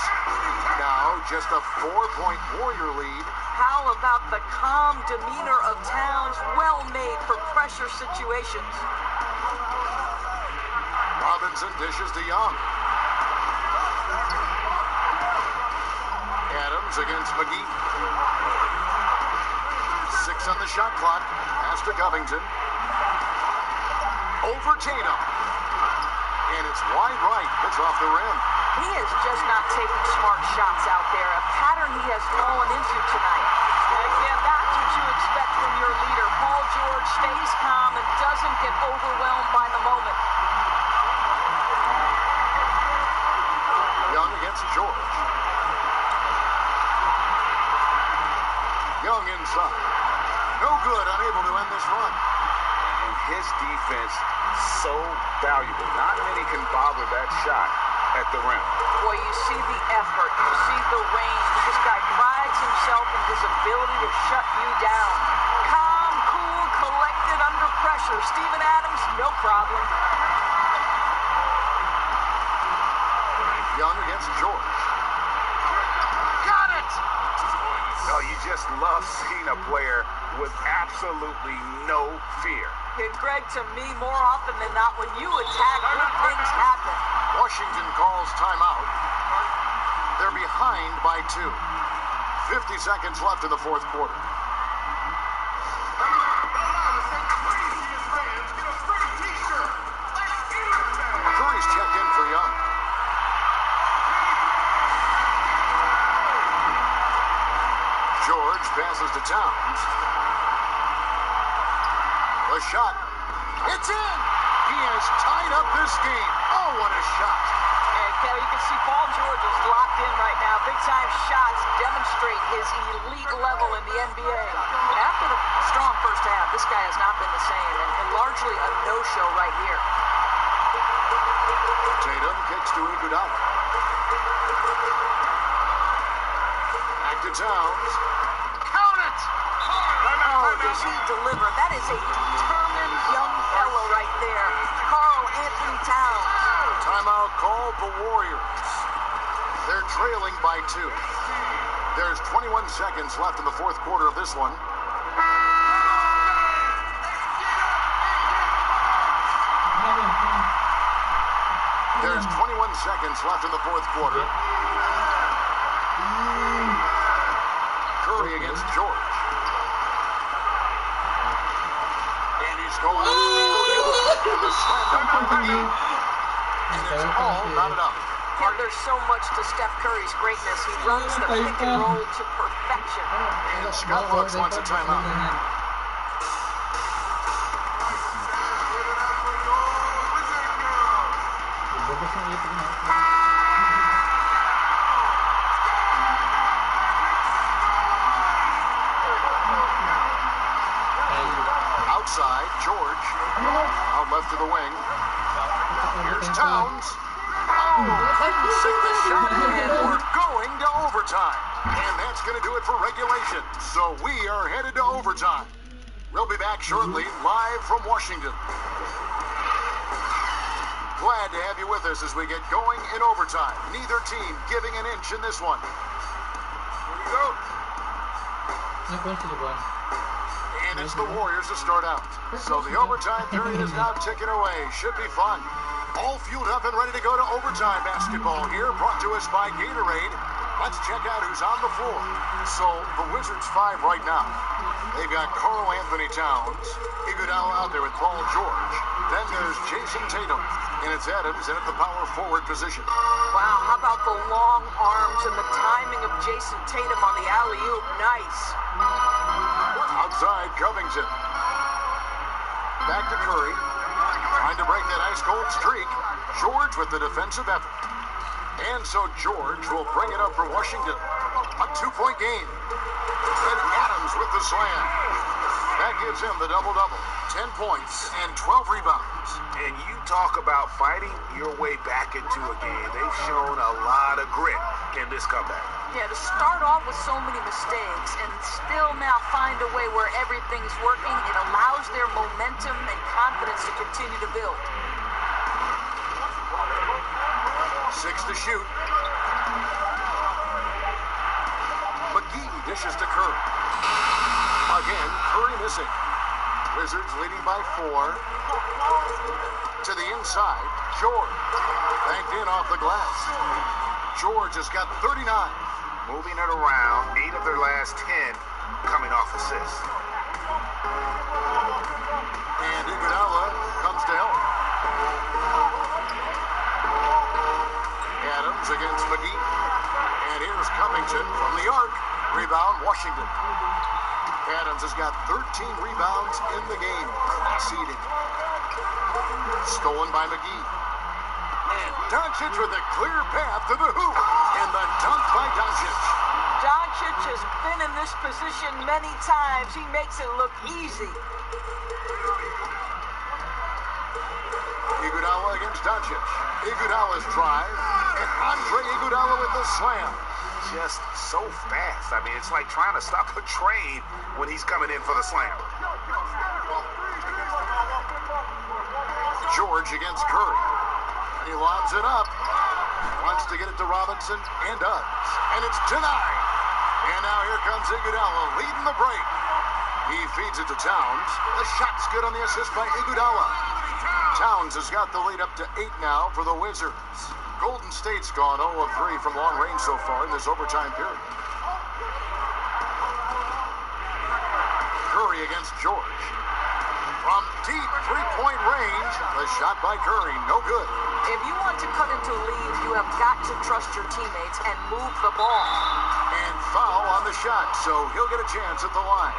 A: Now just a 4-point Warrior lead.
B: How about the calm demeanor of Towns? Well made for pressure situations.
A: Robinson dishes to Young. Adams against McGee. 6 on the shot clock. Pass to Covington. Over Tatum. And it's wide right. It's off the rim.
B: He is just not taking smart shots out there. A pattern he has fallen into tonight. Yeah, that's what you expect from your leader. Paul George stays calm and doesn't get overwhelmed by the moment.
A: Young against George. Young inside. No good, unable to end this run.
C: And his defense so valuable. Not many can bother that shot at the rim.
B: Boy, you see the effort. You see the range. This guy prides himself in his ability to shut you down. Calm, cool, collected under pressure. Steven Adams, no problem.
A: Young against George.
C: Got it! Oh, you just love seeing a player with absolutely no fear.
B: And Greg, to me, more often than not, when you attack, good things happen.
A: Washington calls timeout. They're behind by 2. 50 seconds left in the fourth quarter. Curry's checked in for Young. George passes to Towns. The shot. It's in! He has tied up this game. Oh, what a shot.
B: And Kelly, you can see Paul George is locked in right now. Big-time shots demonstrate his elite level in the NBA. After the strong first half, this guy has not been the same, and largely a no-show right here.
A: Tatum kicks to Iguodala. Back to Towns.
C: Count it!
B: Oh, does he deliver? That is a determined young fellow right there. Karl Anthony Towns.
A: Timeout called the Warriors. They're trailing by 2. There's 21 seconds left in the fourth quarter of this one. There's 21 seconds left in the fourth quarter. Curry against George. And he's going. And the slam dunk by McGee. And it's all knotted up.
B: Yeah, there's so much to Steph Curry's greatness. He runs the pick and roll to perfection.
A: And Scott Brooks wants a timeout. Outside, George. Out left to the wing. Here's Towns. Couldn't sink the shot, and we're going to overtime. And that's going to do it for regulation. So we are headed to overtime. We'll be back shortly, live from Washington. Glad to have you with us as we get going in overtime. Neither team giving an inch in this one. Here we go. And it's the Warriors to start out. So the overtime period is now ticking away. Should be fun. All fueled up and ready to go to overtime basketball here, brought to us by Gatorade. Let's check out who's on the floor. So the Wizards 5 right now. They've got Karl Anthony Towns, Iguodala out there with Paul George. Then there's Jason Tatum, and it's Adams in at the power forward position.
B: Wow, how about the long arms and the timing of Jason Tatum on the alley-oop? Nice.
A: Outside, Covington. Back to Curry. Trying to break that ice-cold streak. George with the defensive effort. And so George will bring it up for Washington. A 2-point game. And Adams with the slam. That gives him the double-double. 10 points and 12 rebounds.
C: And you talk about fighting your way back into a game. They've shown a lot of grit in this comeback.
B: Yeah, to start off with so many mistakes and still now find a way where everything's working, it allows their momentum and confidence to continue to build.
A: 6 to shoot. McGee dishes to Curry. Again, Curry missing. Wizards leading by 4. To the inside, George. Banked in off the glass. George has got 39.
C: Moving it around, 8 of their last 10 coming off assists.
A: And Iguodala comes to help. Adams against McGee. And here's Covington from the arc. Rebound, Washington. Adams has got 13 rebounds in the game. Class-seeded. Stolen by McGee. And Doncic with a clear path to the hoop. And the dunk by Doncic.
B: Doncic has been in this position many times. He makes it look easy.
A: Iguodala against Doncic. Iguodala's drive. And Andre Iguodala with the slam.
C: Just so fast. I mean, it's like trying to stop a train when he's coming in for the slam.
A: George against Curry. He lobs it up. Wants to get it to Robinson and does. And it's denied. And now here comes Iguodala leading the break. He feeds it to Towns. The shot's good on the assist by Iguodala. Towns has got the lead up to 8 now for the Wizards. Golden State's gone 0 of 3 from long range so far in this overtime period. Curry against George. From deep three-point range, the shot by Curry, no good.
B: If you want to cut into leads, you have got to trust your teammates and move the ball.
A: And foul on the shot, so he'll get a chance at the line.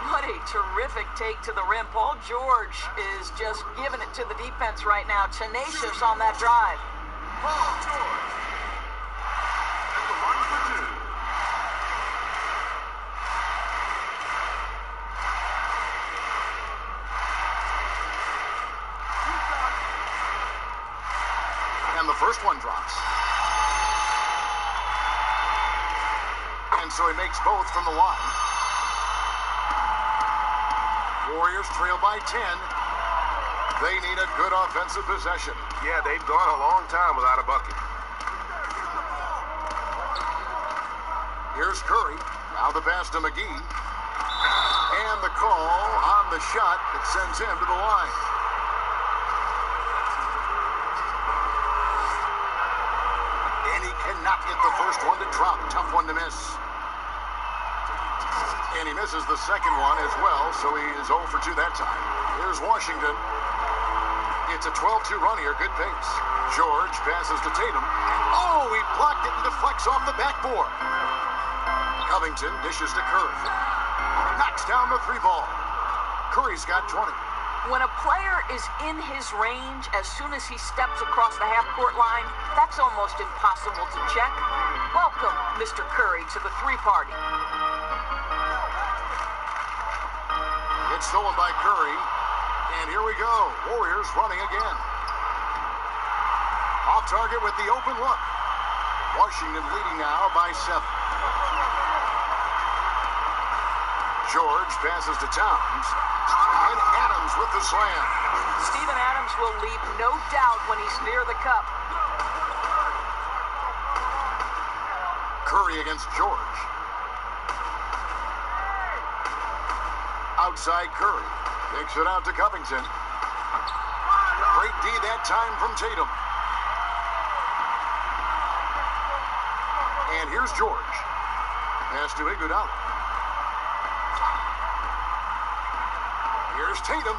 B: What a terrific take to the rim. Paul George is just giving it to the defense right now. Tenacious on that drive.
J: Paul George at the line for 2.
A: And the first one drops. And so he makes both from the line. Warriors trail by 10. They need a good offensive possession.
C: Yeah, they've gone a long time without a bucket.
A: Here's Curry. Now the pass to McGee. And the call on the shot that sends him to the line. And he cannot get the first one to drop. Tough one to miss. And he misses the second one as well, so he is 0 for 2 that time. Here's Washington. It's a 12-2 run here, good pace. George passes to Tatum. Oh, he blocked it and deflects off the backboard. Covington dishes to Curry. Knocks down the 3 ball. Curry's got 20.
B: When a player is in his range, as soon as he steps across the half-court line, that's almost impossible to check. Welcome, Mr. Curry, to the 3-party.
A: It's stolen by Curry. And here we go. Warriors running again. Off target with the open look. Washington leading now by 7. George passes to Towns. And Adams with the slam.
B: Steven Adams will leave no doubt when he's near the cup.
A: Curry against George. Outside Curry. Takes it out to Covington. Great D that time from Tatum. And here's George. Pass to Iguodala. Here's Tatum.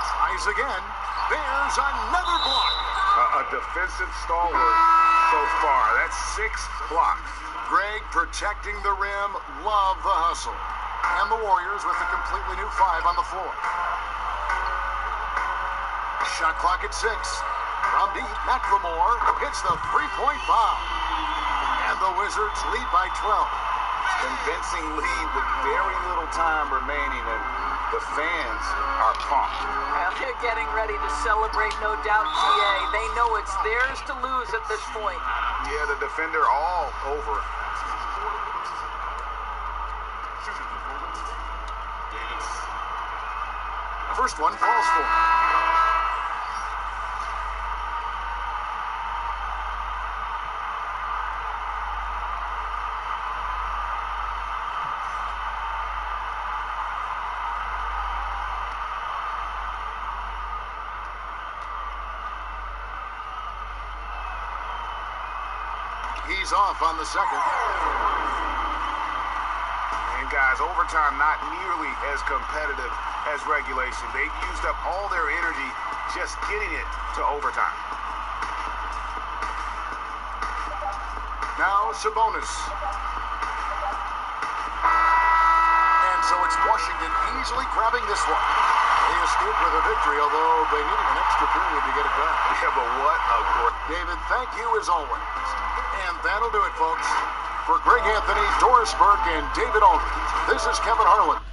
A: Tries again. There's another block.
C: A defensive stalwart so far. That's 6 blocks.
A: Greg protecting the rim. Love the hustle. And the Warriors with a completely new 5 on the floor. Shot clock at 6. From deep, McLemore hits the three-point foul. And the Wizards lead by 12.
C: Convincing lead with very little time remaining, and the fans are pumped.
B: Well, they're getting ready to celebrate, no doubt, GA. They know it's theirs to lose at this point.
C: Yeah, the defender all over it.
A: First one falls for him. He's off on the second.
C: And guys, overtime not nearly as competitive as regulation. They used up all their energy just getting it to overtime.
A: Now Sabonis. And so it's Washington easily grabbing this one. They escaped with a victory, although they needed an extra period to get it done.
C: Yeah, but what a great...
A: David, thank you as always. And that'll do it, folks. For Greg Anthony, Doris Burke, and David Aldridge, this is Kevin Harlan.